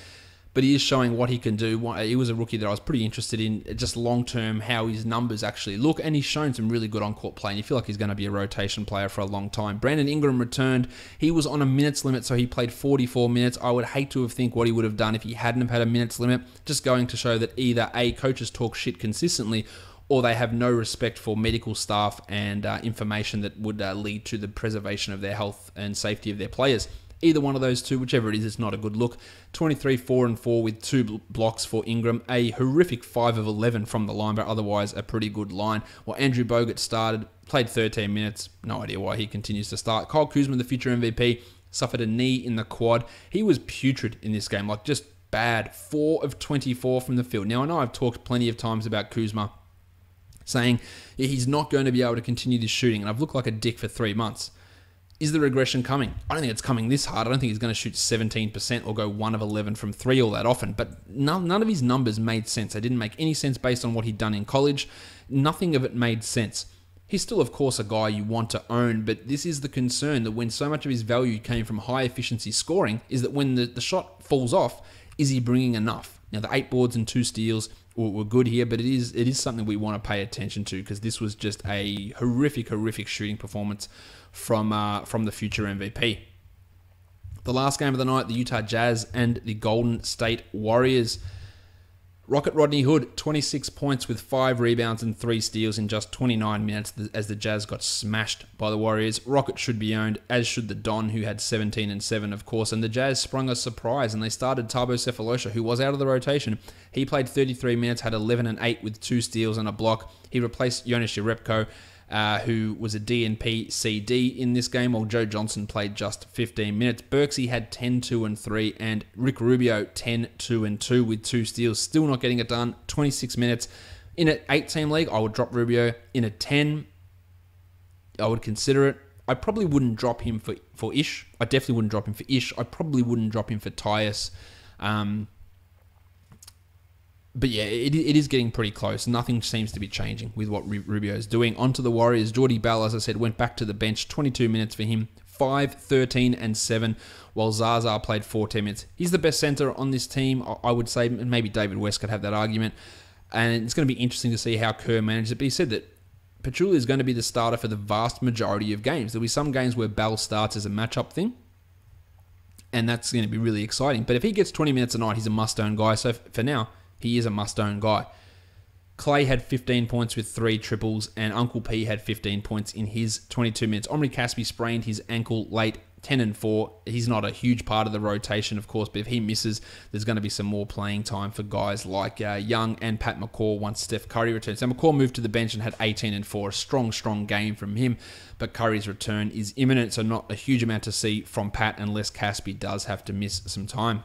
But he is showing what he can do. He was a rookie that I was pretty interested in, just long-term, how his numbers actually look. And he's shown some really good on-court play. And you feel like he's going to be a rotation player for a long time. Brandon Ingram returned. He was on a minutes limit, so he played 44 minutes. I would hate to have think what he would have done if he hadn't have had a minutes limit. Just going to show that either A, coaches talk shit consistently, or they have no respect for medical staff and information that would lead to the preservation of their health and safety of their players. Either one of those two, whichever it is, it's not a good look. 23, 4 and 4 with 2 blocks for Ingram. A horrific 5 of 11 from the line, but otherwise a pretty good line. While Andrew Bogut started, played 13 minutes. No idea why he continues to start. Kyle Kuzma, the future MVP, suffered a knee in the quad. He was putrid in this game, like just bad. 4 of 24 from the field. Now, I know I've talked plenty of times about Kuzma, saying he's not going to be able to continue this shooting, and I've looked like a dick for 3 months. Is the regression coming? I don't think it's coming this hard. I don't think he's going to shoot 17% or go 1 of 11 from 3 all that often. But none of his numbers made sense. They didn't make any sense based on what he'd done in college. Nothing of it made sense. He's still, of course, a guy you want to own, but this is the concern, that when so much of his value came from high-efficiency scoring, is that when the shot falls off, is he bringing enough? Now, the 8 boards and 2 steals were good here, but it is something we want to pay attention to, because this was just a horrific shooting performance from the future MVP. The last game of the night, the Utah Jazz and the Golden State Warriors. Rocket Rodney Hood, 26 points with 5 rebounds and 3 steals in just 29 minutes as the Jazz got smashed by the Warriors. Rocket should be owned, as should the Don, who had 17 and 7, of course. And the Jazz sprung a surprise, and they started Tabo Cephalosha, who was out of the rotation. He played 33 minutes, had 11 and 8 with 2 steals and a block. He replaced Jonas Jerebko. who was a DNP CD in this game, while Joe Johnson played just 15 minutes. Birksey had 10, 2, and 3, and Rick Rubio 10, 2, and 2 with 2 steals. Still not getting it done. 26 minutes. In an 8-team league, I would drop Rubio. In a 10, I would consider it. I probably wouldn't drop him for Ish. I definitely wouldn't drop him for Ish. I probably wouldn't drop him for Tyus. But yeah, it is getting pretty close. Nothing seems to be changing with what Rubio is doing. On to the Warriors. Jordy Bell, as I said, went back to the bench. 22 minutes for him. 5, 13, and 7, while Zaza played 14 minutes. He's the best center on this team, I would say. Maybe David West could have that argument. And it's going to be interesting to see how Kerr manages it. But he said that Pachulia is going to be the starter for the vast majority of games. There'll be some games where Bell starts as a matchup thing, and that's going to be really exciting. But if he gets 20 minutes a night, he's a must-own guy. So for now, he is a must-own guy. Clay had 15 points with 3 triples, and Uncle P had 15 points in his 22 minutes. Omri Caspi sprained his ankle late, 10 and 4. He's not a huge part of the rotation, of course, but if he misses, there's going to be some more playing time for guys like Young and Pat McCaw once Steph Curry returns. So McCaw moved to the bench and had 18 and 4. A strong game from him, but Curry's return is imminent, so not a huge amount to see from Pat unless Caspi does have to miss some time.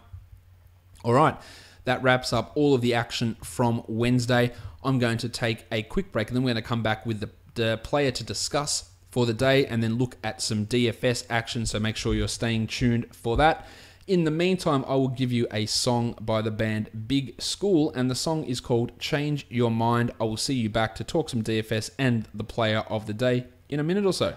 All right, that wraps up all of the action from Wednesday. I'm going to take a quick break, and then we're going to come back with the player to discuss for the day, and then look at some DFS action, so make sure you're staying tuned for that. In the meantime, I will give you a song by the band Big School, and the song is called Change Your Mind. I will see you back to talk some DFS and the player of the day in a minute or so.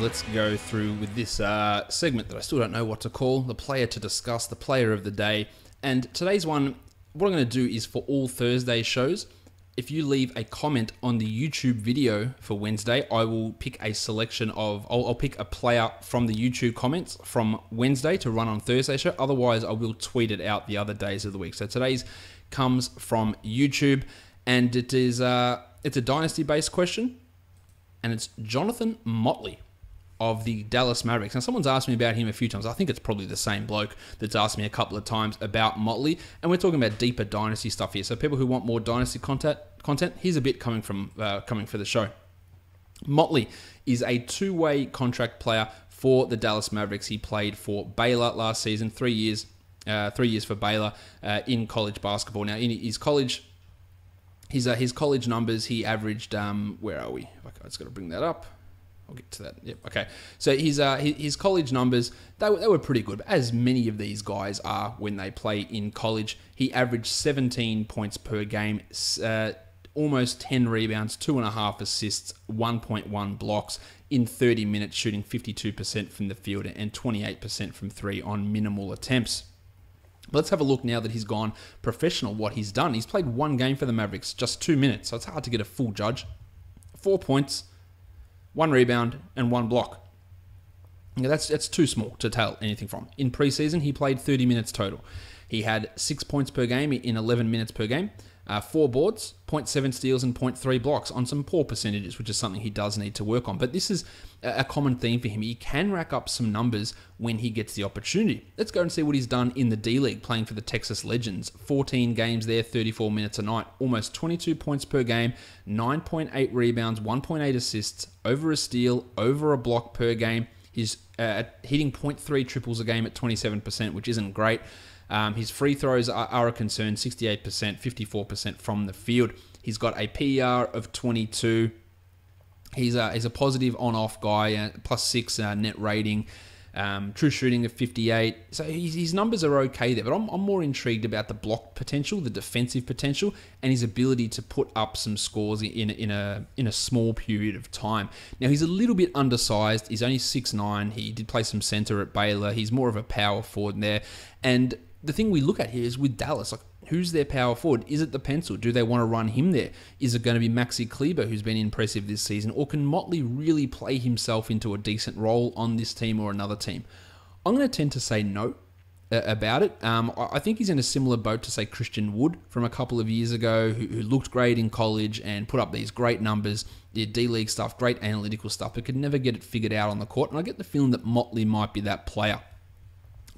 Let's go through with this segment that I still don't know what to call, the player to discuss, the player of the day. And today's one, what I'm going to do is for all Thursday shows, if you leave a comment on the YouTube video for Wednesday, I will pick a selection of, I'll pick a player from the YouTube comments from Wednesday to run on Thursday show. Otherwise, I will tweet it out the other days of the week. So today's comes from YouTube, and it is it's a dynasty-based question, and it's Jonathan Motley of the Dallas Mavericks. Now, someone's asked me about him a few times. I think it's probably the same bloke that's asked me a couple of times about Motley. And we're talking about deeper dynasty stuff here. So people who want more dynasty content, here's a bit coming for the show. Motley is a two-way contract player for the Dallas Mavericks. He played for Baylor last season, 3 years for Baylor in college basketball. Now, in his college numbers, he averaged, where are we? I just got to bring that up. I'll get to that. Yep. Okay. So his college numbers, they were pretty good, as many of these guys are when they play in college. He averaged 17 points per game, almost 10 rebounds, 2.5 assists, 1.1 blocks in 30 minutes, shooting 52% from the field and 28% from three on minimal attempts. Let's have a look now that he's gone professional, what he's done. He's played one game for the Mavericks, just 2 minutes, so it's hard to get a full judge. 4 points, 1 rebound, and 1 block. Yeah, that's too small to tell anything from. In preseason, he played 30 minutes total. He had 6 points per game in 11 minutes per game, 4 boards, 0.7 steals, and 0.3 blocks on some poor percentages, which is something he does need to work on. But this is a common theme for him. He can rack up some numbers when he gets the opportunity. Let's go and see what he's done in the D-League, playing for the Texas Legends. 14 games there, 34 minutes a night, almost 22 points per game, 9.8 rebounds, 1.8 assists, over a steal, over a block per game. He's hitting 0.3 triples a game at 27%, which isn't great. His free throws are a concern, 68%, 54% from the field. He's got a PER of 22. He's a positive on-off guy, +6 net rating, true shooting of 58. So his numbers are okay there, but I'm more intrigued about the block potential, the defensive potential, and his ability to put up some scores in a small period of time. Now, he's a little bit undersized. He's only 6'9". He did play some center at Baylor. He's more of a power forward there. And the thing we look at here is with Dallas, like, who's their power forward? Is it the pencil? Do they want to run him there? Is it going to be Maxi Kleber, who's been impressive this season? Or can Motley really play himself into a decent role on this team or another team? I'm going to tend to say no about it. I think he's in a similar boat to, say, Christian Wood from a couple of years ago, who looked great in college and put up these great numbers, did D-League stuff, great analytical stuff, but could never get it figured out on the court. And I get the feeling that Motley might be that player.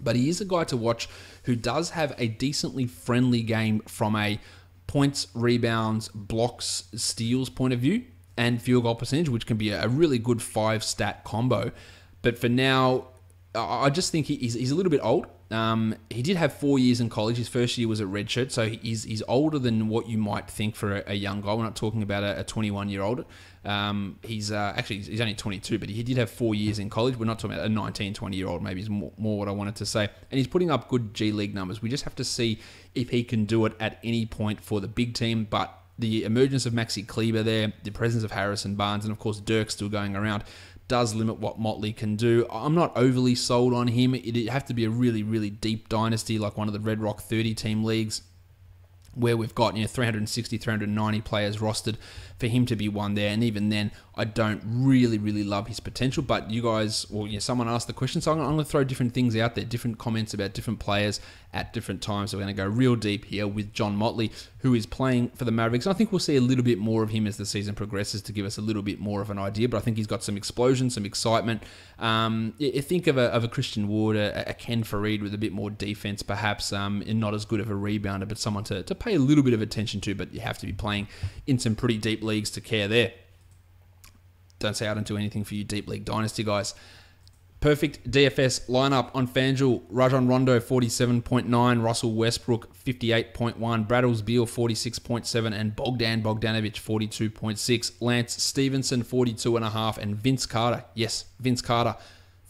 But he is a guy to watch who does have a decently friendly game from a points, rebounds, blocks, steals point of view, and field goal percentage, which can be a really good 5-stat combo. But for now, I just think he's a little bit old. He did have 4 years in college. His first year was a redshirt, so he's older than what you might think for a young guy. We're not talking about a 21-year-old. He's only 22, but he did have 4 years in college. We're not talking about a 19, 20-year-old, maybe is more what I wanted to say. And he's putting up good G League numbers. We just have to see if he can do it at any point for the big team. But the emergence of Maxi Kleber there, the presence of Harrison Barnes, and of course Dirk still going around, does limit what Motley can do. I'm not overly sold on him. It'd have to be a really, really deep dynasty, like one of the Red Rock 30-team leagues, where we've got 360, 390 players rostered for him to be one there. And even then, I don't really, really love his potential. But you guys, someone asked the question, so I'm going to throw different things out there, different comments about different players at different times. So we're going to go real deep here with John Motley, who is playing for the Mavericks. And I think we'll see a little bit more of him as the season progresses to give us a little bit more of an idea. But I think he's got some explosion, some excitement. You think of a Christian Wood, a Ken Farid with a bit more defense, perhaps, and not as good of a rebounder, but someone to pay a little bit of attention to. But you have to be playing in some pretty deep leagues to care there. Don't say I don't do anything for you deep league dynasty guys. Perfect DFS lineup on Fanjul. Rajon Rondo 47.9, Russell Westbrook 58.1, Bradley Beal 46.7, and Bogdan Bogdanovic 42.6. Lance Stevenson 42.5, and Vince Carter, yes, Vince Carter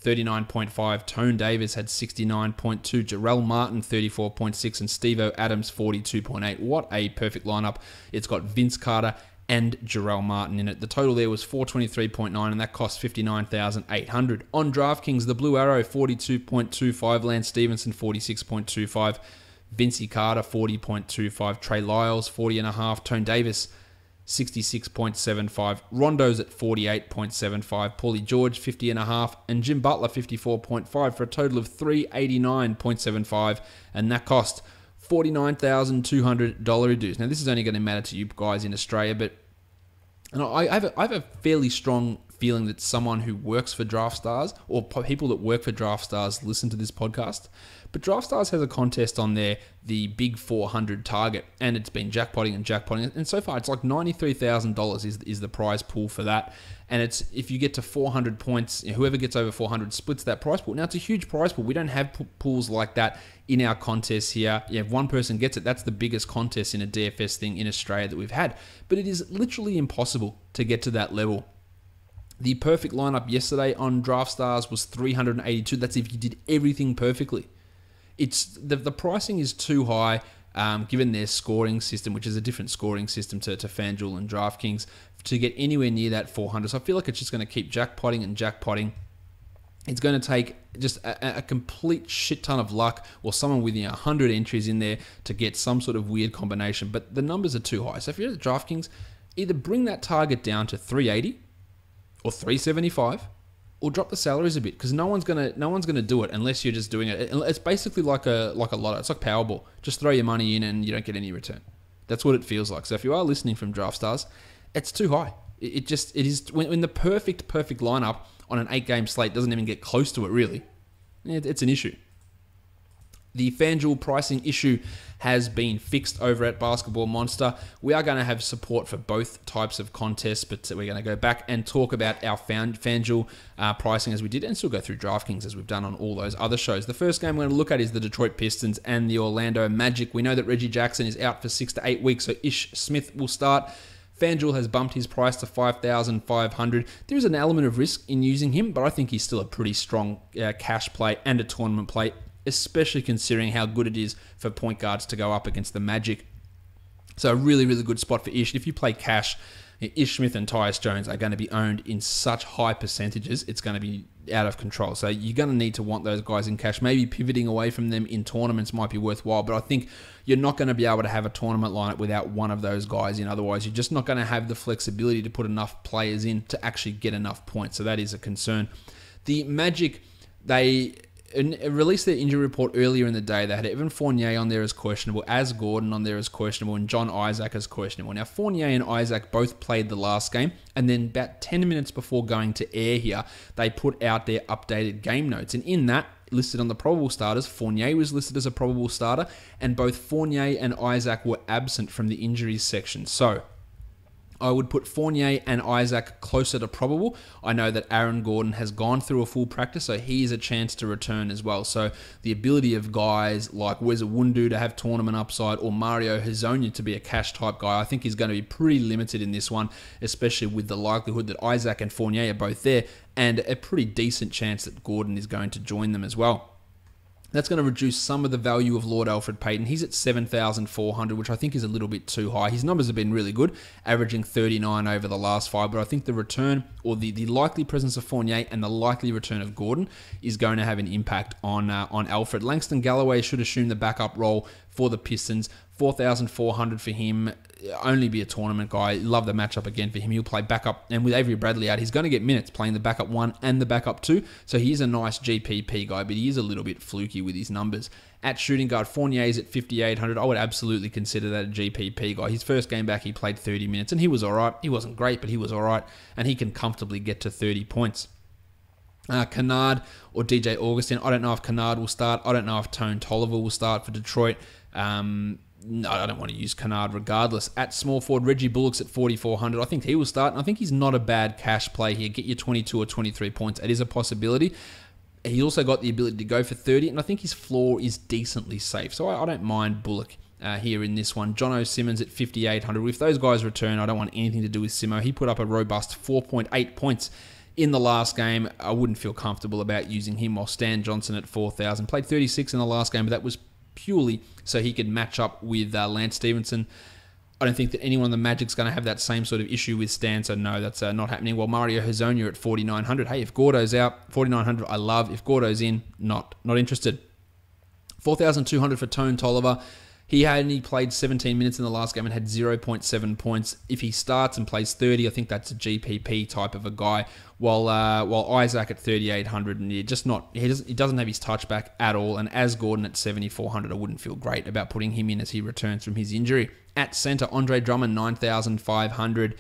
39.5. Tone Davis had 69.2, Jarrell Martin 34.6, and Steve-O Adams 42.8. What a perfect lineup. It's got Vince Carter and Jarrell Martin in it. The total there was 423.9, and that cost $59,800. On DraftKings, the Blue Arrow 42.25, Lance Stevenson 46.25, Vince Carter 40.25, Trey Lyles 40.5, Tone Davis 66.75, Rondo's at 48.75, Paulie George 50.5, and Jim Butler 54.5 for a total of $389.75, and that cost $49,200 dues. Now, this is only going to matter to you guys in Australia, but I have a fairly strong feeling that someone who works for DraftStars, or people that work for DraftStars, listen to this podcast. But DraftStars has a contest on there, the Big 400 target, and it's been jackpotting, and so far it's like $93,000 is the prize pool for that. And it's, if you get to 400 points, whoever gets over 400 splits that prize pool. Now, it's a huge prize pool. We don't have pools like that in our contests here. If one person gets it, that's the biggest contest in a DFS thing in Australia that we've had. But it is literally impossible to get to that level. The perfect lineup yesterday on DraftStars was 382. That's if you did everything perfectly. It's the pricing is too high, given their scoring system, which is a different scoring system to FanJuel and DraftKings, to get anywhere near that 400. So I feel like it's just going to keep jackpotting and jackpotting. It's going to take just a complete shit ton of luck, or someone with 100 entries in there to get some sort of weird combination. But the numbers are too high. So if you're at DraftKings, either bring that target down to 380 or 375, or drop the salaries a bit, because no one's gonna do it unless you're just doing it. It's basically like a lotto. It's like Powerball. Just throw your money in and you don't get any return. That's what it feels like. So if you are listening from Draft Stars, it's too high. It is when the perfect lineup on an 8-game slate doesn't even get close to it. Really, it's an issue. The Fanjul pricing issue has been fixed over at Basketball Monster. We are going to have support for both types of contests, but we're going to go back and talk about our Fanjul pricing as we did, and still go through DraftKings as we've done on all those other shows. The first game we're going to look at is the Detroit Pistons and the Orlando Magic. We know that Reggie Jackson is out for 6 to 8 weeks, so Ish Smith will start. Fanjul has bumped his price to $5,500. There is an element of risk in using him, but I think he's still a pretty strong cash play and a tournament play, especially considering how good it is for point guards to go up against the Magic. So a really, really good spot for Ish. If you play cash, Ish Smith and Tyus Jones are going to be owned in such high percentages, it's going to be out of control. So you're going to need to want those guys in cash. Maybe pivoting away from them in tournaments might be worthwhile, but I think you're not going to be able to have a tournament lineup without one of those guys in. Otherwise, you're just not going to have the flexibility to put enough players in to actually get enough points. So that is a concern. The Magic, they released their injury report earlier in the day. They had Evan Fournier on there as questionable, as Gordon on there as questionable, and John Isaac as questionable. Now, Fournier and Isaac both played the last game, and then about 10 minutes before going to air here, they put out their updated game notes. And in that, listed on the probable starters, Fournier was listed as a probable starter, and both Fournier and Isaac were absent from the injuries section. So I would put Fournier and Isaac closer to probable. I know that Aaron Gordon has gone through a full practice, so he is a chance to return as well. So the ability of guys like Weza Wundu to have tournament upside, or Mario Hezonja to be a cash type guy, I think is going to be pretty limited in this one, especially with the likelihood that Isaac and Fournier are both there, and a pretty decent chance that Gordon is going to join them as well. That's going to reduce some of the value of Lord Alfred Payton. He's at $7,400, which I think is a little bit too high. His numbers have been really good, averaging 39 over the last 5, but I think the return, or the likely presence of Fournier and the likely return of Gordon is going to have an impact on Alfred. Langston Galloway should assume the backup role for the Pistons. $4,400 for him. Only be a tournament guy. Love the matchup again for him. He'll play backup, and with Avery Bradley out, he's going to get minutes playing the backup 1 and the backup 2. So he's a nice GPP guy, but he is a little bit fluky with his numbers. At shooting guard, Fournier's at $5,800. I would absolutely consider that a GPP guy. His first game back, he played 30 minutes, and he was all right. He wasn't great, but he was all right, and he can comfortably get to 30 points. Kennard or DJ Augustin. I don't know if Kennard will start. I don't know if Tone Tolliver will start for Detroit. No, I don't want to use Kennard regardless. At small forward, Reggie Bullock's at $4,400. I think he will start, and I think he's not a bad cash play here. Get you 22 or 23 points. It is a possibility. He's also got the ability to go for 30, and I think his floor is decently safe. So I don't mind Bullock here in this one. Jono Simmons at $5,800. If those guys return, I don't want anything to do with Simo. He put up a robust 4.8 points in the last game. I wouldn't feel comfortable about using him, while Stan Johnson at $4,000. Played 36 in the last game, but that was purely so he could match up with Lance Stevenson. I don't think that anyone in the Magic's going to have that same sort of issue with Stan, so no, that's not happening. While Mario Hezonja at $4,900. Hey, if Gordo's out, $4,900 I love. If Gordo's in, not interested. $4,200 for Tone Tolliver. He only played 17 minutes in the last game and had 0.7 points. If he starts and plays 30, I think that's a GPP type of a guy. While Isaac at $3,800, and he doesn't have his touchback at all. And as Gordon at $7,400, I wouldn't feel great about putting him in as he returns from his injury. At center, Andre Drummond, $9,500.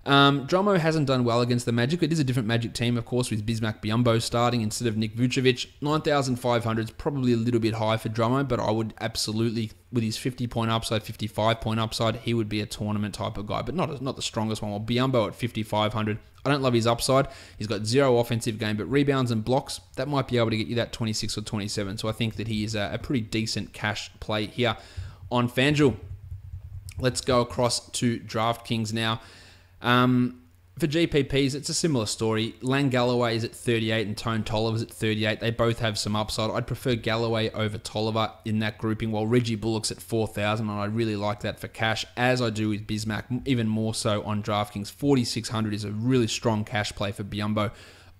Drummo hasn't done well against the Magic. It is a different Magic team, of course, with Bismack Biyombo starting instead of Nick Vucevic. 9,500 is probably a little bit high for Drummo, but I would absolutely, with his 50-point upside, 55-point upside, he would be a tournament type of guy, but not the strongest one. While Biyombo at 5,500, I don't love his upside. He's got 0 offensive game, but rebounds and blocks, that might be able to get you that 26 or 27. So I think that he is a pretty decent cash play here on Fanjul. Let's go across to DraftKings now. For GPPs, it's a similar story. Lang Galloway is at 38 and Tone Tolliver's at 38. They both have some upside. I'd prefer Galloway over Tolliver in that grouping, while Reggie Bullock's at 4,000, and I really like that for cash, as I do with Bismack, even more so on DraftKings. 4,600 is a really strong cash play for Biyombo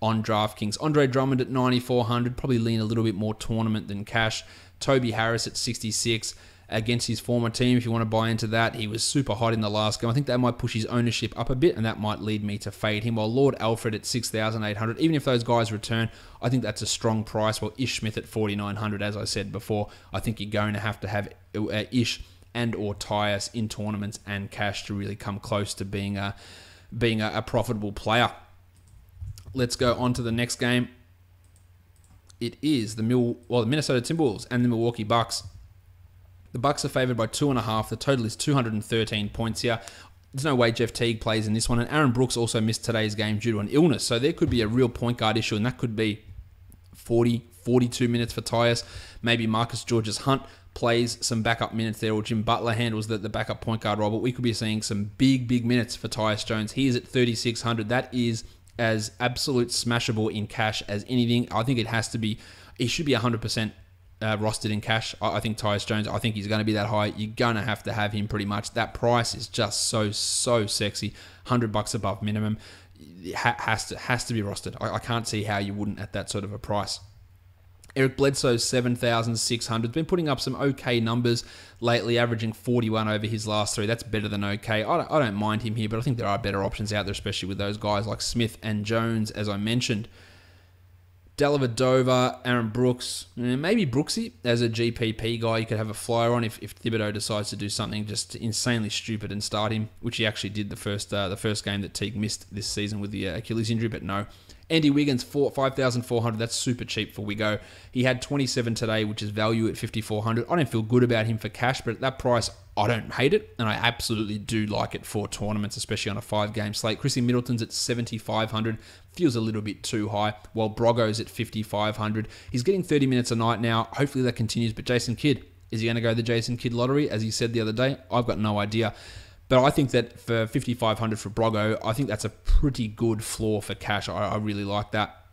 on DraftKings. Andre Drummond at 9,400, probably lean a little bit more tournament than cash. Toby Harris at 66. against his former team. If you want to buy into that, he was super hot in the last game. I think that might push his ownership up a bit, and that might lead me to fade him. While Lord Alfred at 6,800, even if those guys return, I think that's a strong price. While Ish Smith at 4,900, as I said before, I think you're going to have Ish and or Tyus in tournaments and cash to really come close to being a profitable player. Let's go on to the next game. It is the Minnesota Timberwolves and the Milwaukee Bucks. The Bucks are favored by 2.5. The total is 213 points here. There's no way Jeff Teague plays in this one. And Aaron Brooks also missed today's game due to an illness. So there could be a real point guard issue, and that could be 40, 42 minutes for Tyus. Maybe Marcus Georges-Hunt plays some backup minutes there, or Jim Butler handles the backup point guard role. But we could be seeing some big minutes for Tyus Jones. He is at 3,600. That is as absolute smashable in cash as anything. I think it has to be. He should be 100%. Rostered in cash. I think Tyus Jones, I think he's going to be that high. You're going to have him pretty much. That price is just so sexy. $100 above minimum. It has to be rostered. I can't see how you wouldn't at that sort of a price. Eric Bledsoe, 7,600. Been putting up some okay numbers lately, averaging 41 over his last three. That's better than okay. I don't mind him here, but I think there are better options out there, especially with those guys like Smith and Jones, as I mentioned. Dellavedova, Aaron Brooks, maybe Brooksy as a GPP guy you could have a flyer on if Thibodeau decides to do something just insanely stupid and start him, which he actually did the first game that Teague missed this season with the Achilles injury, but no. Andy Wiggins, 5,400. That's super cheap for Wiggo. He had 27 today, which is value at 5,400. I don't feel good about him for cash, but at that price, I don't hate it, and I absolutely do like it for tournaments, especially on a 5-game slate. Chrissy Middleton's at 7,500. Feels a little bit too high, while Broggo's at 5,500. He's getting 30 minutes a night now. Hopefully that continues, but Jason Kidd, is he going to go the Jason Kidd lottery, as he said the other day? I've got no idea. But I think that for 5,500 for Broggo, I think that's a pretty good floor for cash. I really like that.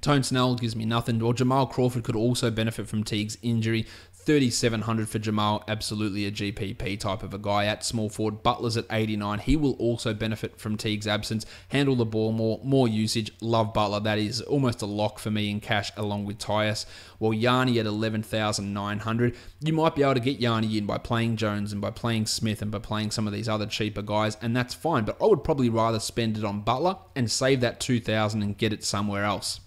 Tone Snell gives me nothing. Or Jamal Crawford could also benefit from Teague's injury. 3,700 for Jamal, absolutely a GPP type of a guy at small forward. Butler's at 89. He will also benefit from Teague's absence. Handle the ball more usage. Love Butler. That is almost a lock for me in cash along with Tyus. Well, Yanni at 11,900. You might be able to get Yanni in by playing Jones and by playing Smith and by playing some of these other cheaper guys, and that's fine. But I would probably rather spend it on Butler and save that 2,000 and get it somewhere else.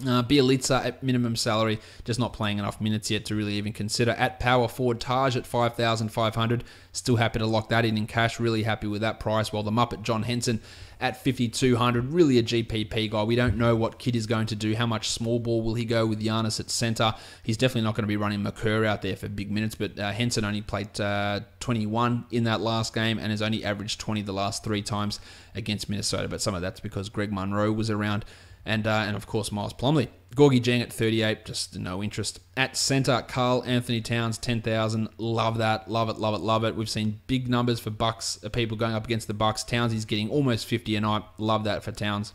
Bielitsa at minimum salary, just not playing enough minutes yet to really even consider. At power forward, Taj at 5,500. Still happy to lock that in cash. Really happy with that price. While the Muppet John Henson at 5,200. Really a GPP guy. We don't know what Kidd is going to do. How much small ball will he go with Giannis at center? He's definitely not going to be running McCurr out there for big minutes, but Henson only played 21 in that last game and has only averaged 20 the last 3 times against Minnesota. But some of that's because Greg Monroe was around. And of course, Miles Plumlee. Gorgie Jang at 38, just no interest. At center, Karl Anthony Towns, 10,000. Love that. Love it, love it, love it. We've seen big numbers for Bucks, people going up against the Bucks. Towns is getting almost 50 a night. Love that for Towns.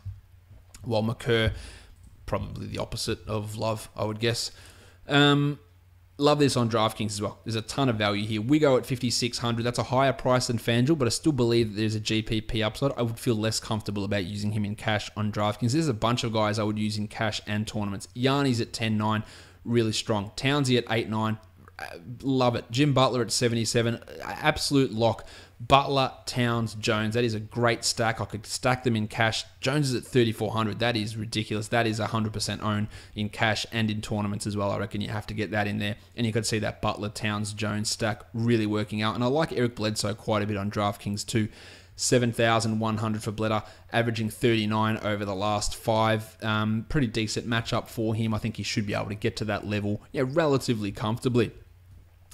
While McCurr, probably the opposite of love, I would guess. Love this on DraftKings as well. There's a ton of value here. We go at 5,600. That's a higher price than Fanjul, but I still believe that there's a GPP upside. I would feel less comfortable about using him in cash on DraftKings. There's a bunch of guys I would use in cash and tournaments. Yanni's at 10.9, really strong. Townsy at 8.9, love it. Jim Butler at 77, absolute lock. Butler, Towns, Jones. That is a great stack. I could stack them in cash. Jones is at 3,400. That is ridiculous. That is 100% owned in cash and in tournaments as well. I reckon you have to get that in there. And you could see that Butler, Towns, Jones stack really working out. And I like Eric Bledsoe quite a bit on DraftKings too. 7,100 for Bledsoe, averaging 39 over the last 5. Pretty decent matchup for him. I think he should be able to get to that level relatively comfortably.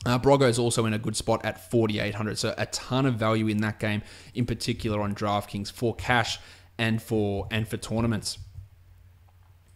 Broggo is also in a good spot at 4,800, so a ton of value in that game, in particular on DraftKings for cash and for tournaments.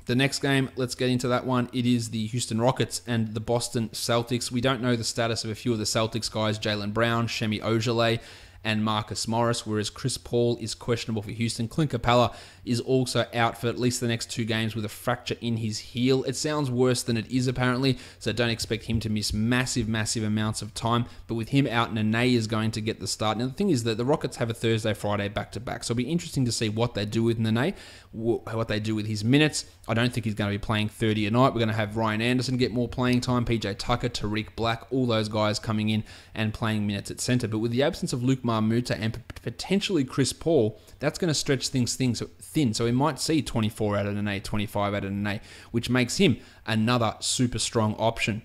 The next game, let's get into that one. It is the Houston Rockets and the Boston Celtics. We don't know the status of a few of the Celtics guys, Jaylen Brown, Shemi Ojeleye, and Marcus Morris, whereas Chris Paul is questionable for Houston. Clint Capella is also out for at least the next 2 games with a fracture in his heel. It sounds worse than it is apparently, so don't expect him to miss massive amounts of time. But with him out, Nene is going to get the start. Now the thing is that the Rockets have a Thursday, Friday back-to-back, so it'll be interesting to see what they do with Nene, what they do with his minutes. I don't think he's going to be playing 30 a night. We're going to have Ryan Anderson get more playing time, PJ Tucker, Tariq Black, all those guys coming in and playing minutes at center. But with the absence of Luke Marmuta and potentially Chris Paul, that's going to stretch things thin. So we might see 24 out of Nene, 25 out of Nene, which makes him another super strong option.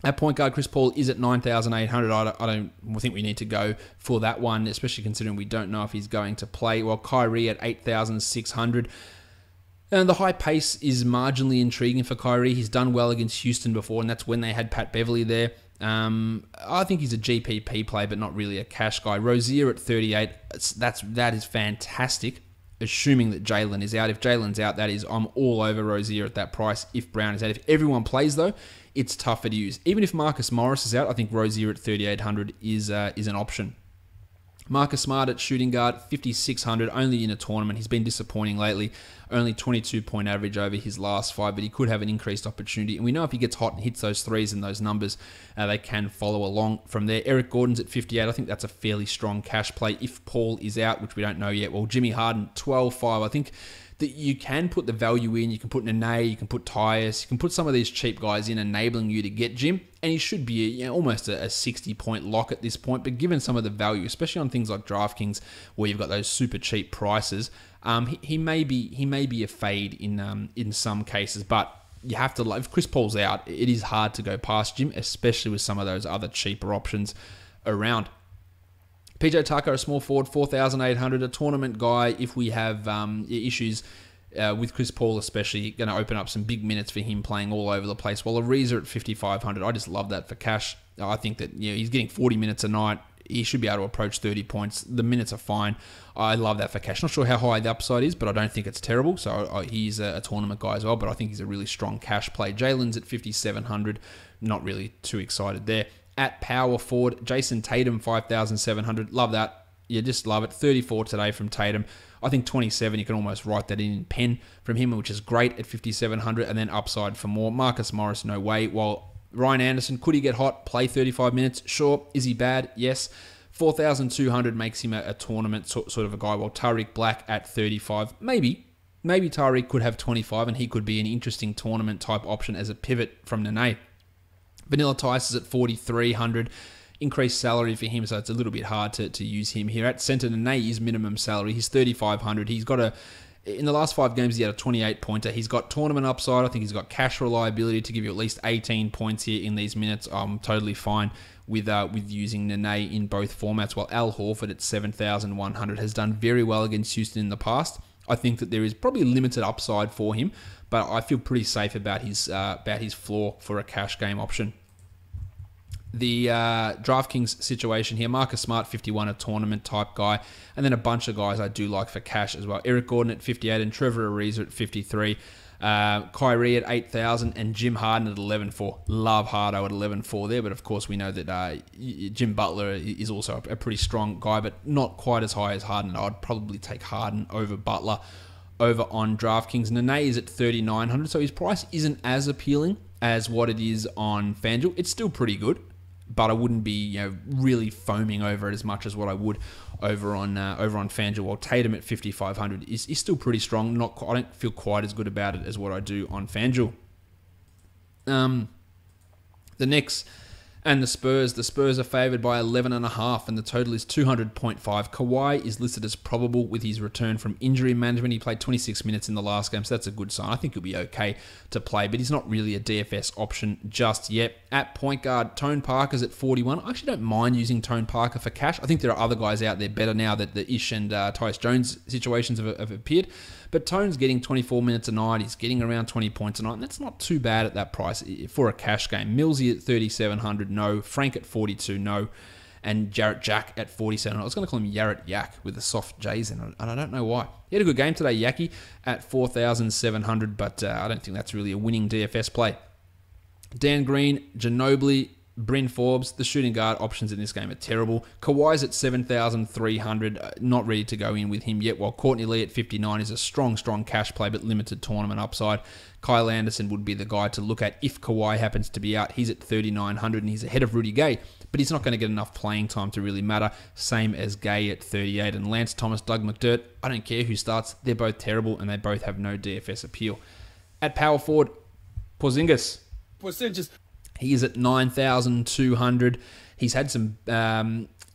At point guard, Chris Paul is at 9,800. I don't think we need to go for that one, especially considering we don't know if he's going to play. While Kyrie at 8,600. And the high pace is marginally intriguing for Kyrie. He's done well against Houston before, and that's when they had Pat Beverly there. I think he's a GPP play, but not really a cash guy. Rozier at 38, that is fantastic, assuming that Jalen is out. If Jalen's out, I'm all over Rozier at that price if Brown is out. If everyone plays, though, it's tougher to use. Even if Marcus Morris is out, I think Rozier at 3,800 is an option. Marcus Smart at shooting guard, 5,600, only in a tournament. He's been disappointing lately. Only 22-point average over his last 5, but he could have an increased opportunity. And we know if he gets hot and hits those threes and those numbers, they can follow along from there. Eric Gordon's at 58. I think that's a fairly strong cash play if Paul is out, which we don't know yet. Well, Jimmy Harden, 12.5. I think that you can put the value in. You can put Nene, you can put Tyus, you can put some of these cheap guys in, enabling you to get Jim. And he should be almost a 60-point lock at this point. But given some of the value, especially on things like DraftKings, where you've got those super cheap prices, he may be a fade in some cases. But you have to, if Chris Paul's out, it is hard to go past Jim, especially with some of those other cheaper options around. PJ Tucker, a small forward, 4,800, a tournament guy. If we have issues with Chris Paul especially, going to open up some big minutes for him playing all over the place. While Ariza at 5,500, I just love that for cash. I think that he's getting 40 minutes a night. He should be able to approach 30 points. The minutes are fine. I love that for cash. Not sure how high the upside is, but I don't think it's terrible. So he's a tournament guy as well, but I think he's a really strong cash play. Jalen's at 5,700. Not really too excited there. At power forward, Jason Tatum, 5,700. Love that. You just love it. 34 today from Tatum. I think 27, you can almost write that in pen from him, which is great at 5,700, and then upside for more. Marcus Morris, no way. While Ryan Anderson, could he get hot, play 35 minutes? Sure. Is he bad? Yes. 4,200 makes him a tournament sort of a guy, while Tariq Black at 35. Maybe Tariq could have 25, and he could be an interesting tournament type option as a pivot from Nene. Vanilla Tyus is at 4,300. Increased salary for him, so it's a little bit hard to use him here. At centre, Nene is minimum salary. He's 3,500. He's got in the last 5 games, he had a 28-pointer. He's got tournament upside. I think he's got cash reliability to give you at least 18 points here in these minutes. I'm totally fine with using Nene in both formats, while Al Horford at 7,100 has done very well against Houston in the past. I think that there is probably limited upside for him, but I feel pretty safe about his floor for a cash game option. The DraftKings situation here, Marcus Smart, 51, a tournament type guy, and then a bunch of guys I do like for cash as well. Eric Gordon at 58 and Trevor Ariza at 53. Kyrie at 8,000 and Jim Harden at 11.4. Love Hardo at 11.4 there, but of course we know that Jim Butler is also a pretty strong guy, but not quite as high as Harden. I'd probably take Harden over Butler over on DraftKings. Nene is at 3,900, so his price isn't as appealing as what it is on Fanjul. It's still pretty good, but I wouldn't be really foaming over it as much as what I would over on Fanjul. While Tatum at 5,500 is still pretty strong. I don't feel quite as good about it as what I do on Fanjul. The Knicks and the Spurs. The Spurs are favoured by 11.5, and the total is 200.5. Kawhi is listed as probable with his return from injury management. He played 26 minutes in the last game, so that's a good sign. I think he'll be okay to play, but he's not really a DFS option just yet. At point guard, Tone Parker's at 41. I actually don't mind using Tone Parker for cash. I think there are other guys out there better now that the Ish and Tyus Jones situations have appeared. But Tone's getting 24 minutes a night. He's getting around 20 points a night. And that's not too bad at that price for a cash game. Millsy at 3,700, no. Frank at 42, no. And Jarrett Jack at 47. I was going to call him Jarrett Yak with the soft J's in it, and I don't know why. He had a good game today, Yaki, at 4,700, but I don't think that's really a winning DFS play. Dan Green, Ginobili, Bryn Forbes, the shooting guard options in this game are terrible. Kawhi's at 7,300, not ready to go in with him yet, while Courtney Lee at 59 is a strong cash play, but limited tournament upside. Kyle Anderson would be the guy to look at if Kawhi happens to be out. He's at 3,900 and he's ahead of Rudy Gay, but he's not going to get enough playing time to really matter. Same as Gay at 38. And Lance Thomas, Doug McDirt, I don't care who starts. They're both terrible and they both have no DFS appeal. At power forward, Porzingis. He is at 9,200. He's had some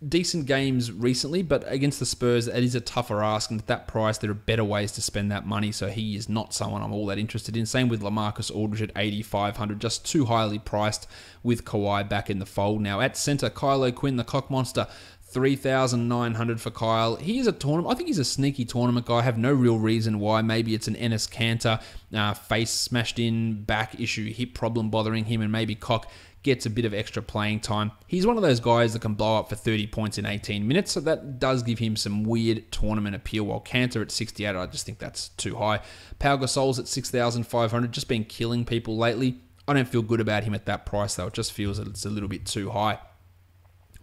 decent games recently, but against the Spurs, it is a tougher ask. And at that price, there are better ways to spend that money. So he is not someone I'm all that interested in. Same with LaMarcus Aldridge at 8,500. Just too highly priced with Kawhi back in the fold now. At center, Kyle O'Quinn, the clock monster. 3,900 for Kyle. He is a tournament. I think he's a sneaky tournament guy. I have no real reason why. Maybe it's an Enes Kanter face smashed in, back issue, hip problem bothering him, and maybe Cock gets a bit of extra playing time. He's one of those guys that can blow up for 30 points in 18 minutes, so that does give him some weird tournament appeal, while Kanter at 68, I just think that's too high. Pau Gasol's at 6,500, just been killing people lately. I don't feel good about him at that price, though. It just feels that it's a little bit too high.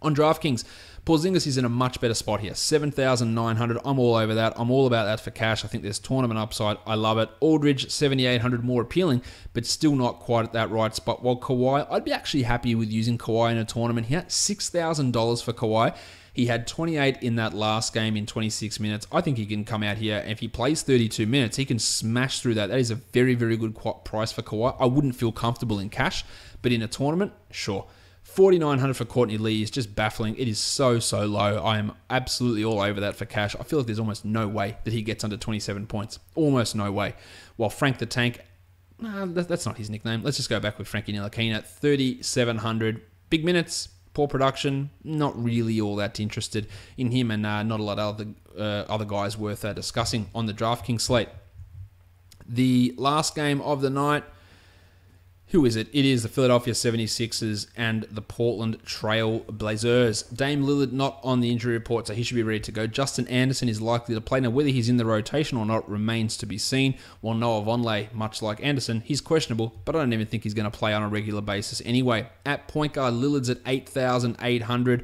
On DraftKings, Porzingis is in a much better spot here. 7,900. I'm all over that. I'm all about that for cash. I think there's tournament upside. I love it. Aldridge, 7,800, more appealing, but still not quite at that right spot. While Kawhi, I'd be actually happy with using Kawhi in a tournament here. $6,000 for Kawhi. He had 28 in that last game in 26 minutes. I think he can come out here, and if he plays 32 minutes, he can smash through that. That is a very, very good price for Kawhi. I wouldn't feel comfortable in cash, but in a tournament, sure. 4,900 for Courtney Lee is just baffling. It is so low. I am absolutely all over that for cash. I feel like there's almost no way that he gets under 27 points. Almost no way. While Frank the Tank, that's not his nickname. Let's just go back with Frankie Ntilikina. 3,700. Big minutes, poor production. Not really all that interested in him, and not a lot of other guys worth discussing on the DraftKings slate. The last game of the night, who is it? It is the Philadelphia 76ers and the Portland Trail Blazers. Dame Lillard not on the injury report, so he should be ready to go. Justin Anderson is likely to play. Now, whether he's in the rotation or not remains to be seen. While Noah Vonleh, much like Anderson, he's questionable, but I don't even think he's going to play on a regular basis anyway. At point guard, Lillard's at 8,800.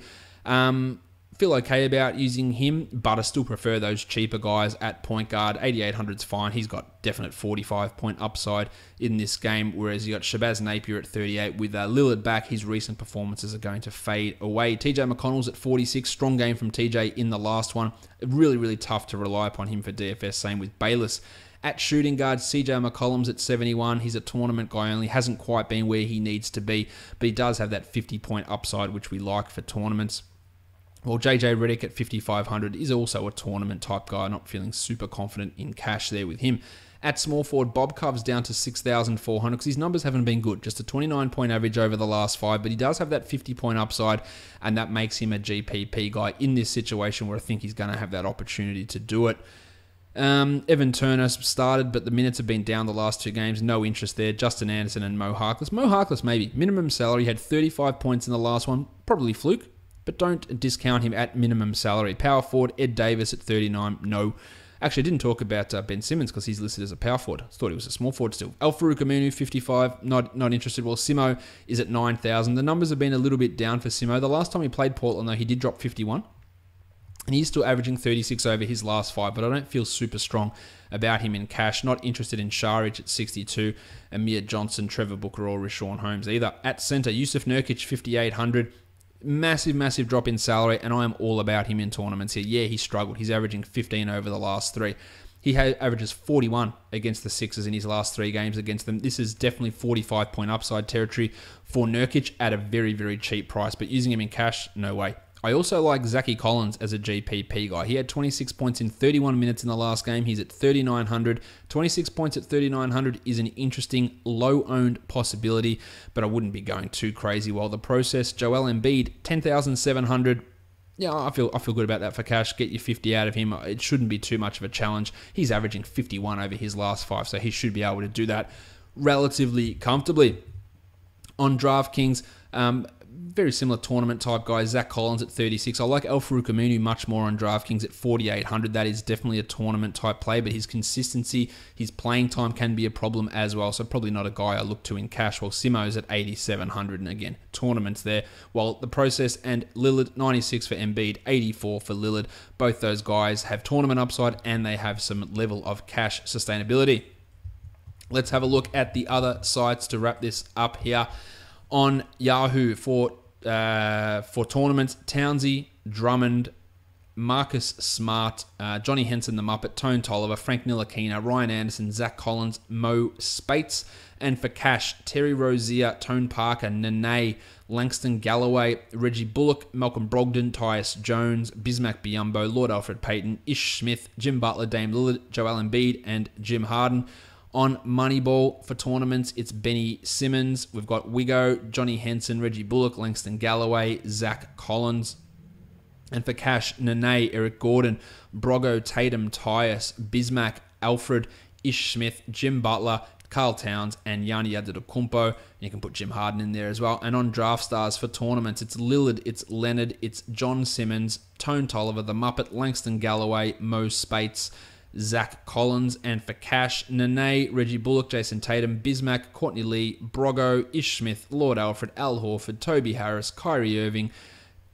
Feel okay about using him, but I still prefer those cheaper guys at point guard. 8,800 is fine. He's got definite 45-point upside in this game, whereas you got Shabazz Napier at 38. With Lillard back, his recent performances are going to fade away. TJ McConnell's at 46. Strong game from TJ in the last one. Really tough to rely upon him for DFS. Same with Bayless. At shooting guard, CJ McCollum's at 71. He's a tournament guy only. Hasn't quite been where he needs to be, but he does have that 50-point upside, which we like for tournaments. Well, JJ Redick at 5,500 is also a tournament type guy. Not feeling super confident in cash there with him. At small forward, Bob Cove's down to 6,400 because his numbers haven't been good. Just a 29-point average over the last 5, but he does have that 50-point upside, and that makes him a GPP guy in this situation where I think he's going to have that opportunity to do it. Evan Turner started, but the minutes have been down the last 2 games. No interest there. Justin Anderson and Mo Harkless. Mo Harkless, maybe. Minimum salary, had 35 points in the last one. Probably fluke, but don't discount him at minimum salary. Power forward, Ed Davis at 39. No. Actually, I didn't talk about Ben Simmons because he's listed as a power forward. I thought he was a small forward still. Al-Farouq Aminu, 55. Not interested. Well, Simo is at 9,000. The numbers have been a little bit down for Simo. The last time he played Portland, though, he did drop 51. And he's still averaging 36 over his last 5, but I don't feel super strong about him in cash. Not interested in Šarić at 62, Amir Johnson, Trevor Booker, or Richaun Holmes either. At center, Yusuf Nurkic, 5,800. Massive drop in salary, and I am all about him in tournaments here. Yeah, he struggled. He's averaging 15 over the last 3. He averages 41 against the Sixers in his last 3 games against them. This is definitely 45-point upside territory for Nurkic at a very cheap price, but using him in cash, no way. I also like Zachy Collins as a GPP guy. He had 26 points in 31 minutes in the last game. He's at 3,900. 26 points at 3,900 is an interesting, low-owned possibility, but I wouldn't be going too crazy while the process. Joel Embiid, 10,700. Yeah, I feel good about that for cash. Get your 50 out of him. It shouldn't be too much of a challenge. He's averaging 51 over his last 5, so he should be able to do that relatively comfortably. On DraftKings, very similar tournament type guys. Zach Collins at 36. I like Al-Farouq Aminu much more on DraftKings at 4,800. That is definitely a tournament type play, but his consistency, his playing time can be a problem as well. So probably not a guy I look to in cash. While Simo's at 8,700, and again, tournaments there. While the process and Lillard 96 for Embiid, 84 for Lillard. Both those guys have tournament upside and they have some level of cash sustainability. Let's have a look at the other sites to wrap this up here. On Yahoo for tournaments, Townsy, Drummond, Marcus Smart, Johnny Henson the Muppet, Tone Tolliver, Frank Ntilikina, Ryan Anderson, Zach Collins, Mo Spates. And for cash, Terry Rozier, Tone Parker, Nene, Langston Galloway, Reggie Bullock, Malcolm Brogdon, Tyus Jones, Bismack Biyombo, Lord Alfred Payton, Ish Smith, Jim Butler, Dame Lillard, Joel Embiid, and Jim Harden. On Moneyball for tournaments, it's Benny Simmons. We've got Wiggo, Johnny Henson, Reggie Bullock, Langston Galloway, Zach Collins. And for cash, Nene, Eric Gordon, Brogo, Tatum, Tyus, Bismack, Alfred, Ish Smith, Jim Butler, Karl Towns, and Giannis Antetokounmpo. You can put Jim Harden in there as well. And on Draft Stars for tournaments, it's Lillard, it's Leonard, it's John Simmons, Tone Tolliver, the Muppet, Langston Galloway, Mo Spates, Zach Collins. And for cash, Nene, Reggie Bullock, Jason Tatum, Bismack, Courtney Lee, Brogo, Ish Smith, Lord Alfred, Al Horford, Toby Harris, Kyrie Irving,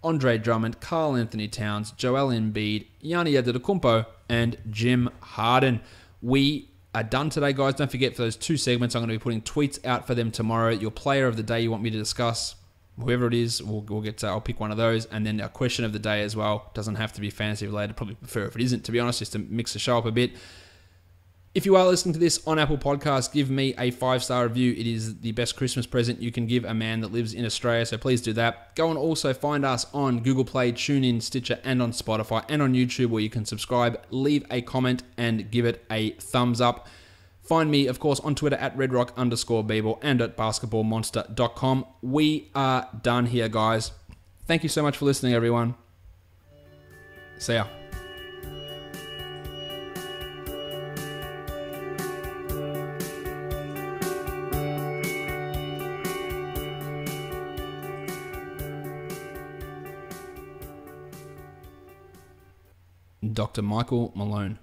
Andre Drummond, Karl Anthony Towns, Joel Embiid, Giannis Antetokounmpo, and Jim Harden. We are done today, guys. Don't forget, for those two segments, I'm going to be putting tweets out for them tomorrow. Your player of the day you want me to discuss, whoever it is, we'll get to, I'll pick one of those. And then our question of the day as well. Doesn't have to be fantasy related. Probably prefer if it isn't, to be honest, just to mix the show up a bit. If you are listening to this on Apple Podcasts, give me a 5-star review. It is the best Christmas present you can give a man that lives in Australia, so please do that. Go and also find us on Google Play, TuneIn, Stitcher, and on Spotify, and on YouTube, where you can subscribe, leave a comment, and give it a thumbs up. Find me, of course, on Twitter at redrock_bball and at basketballmonster.com. We are done here, guys. Thank you so much for listening, everyone. See ya. Dr. Michael Malone.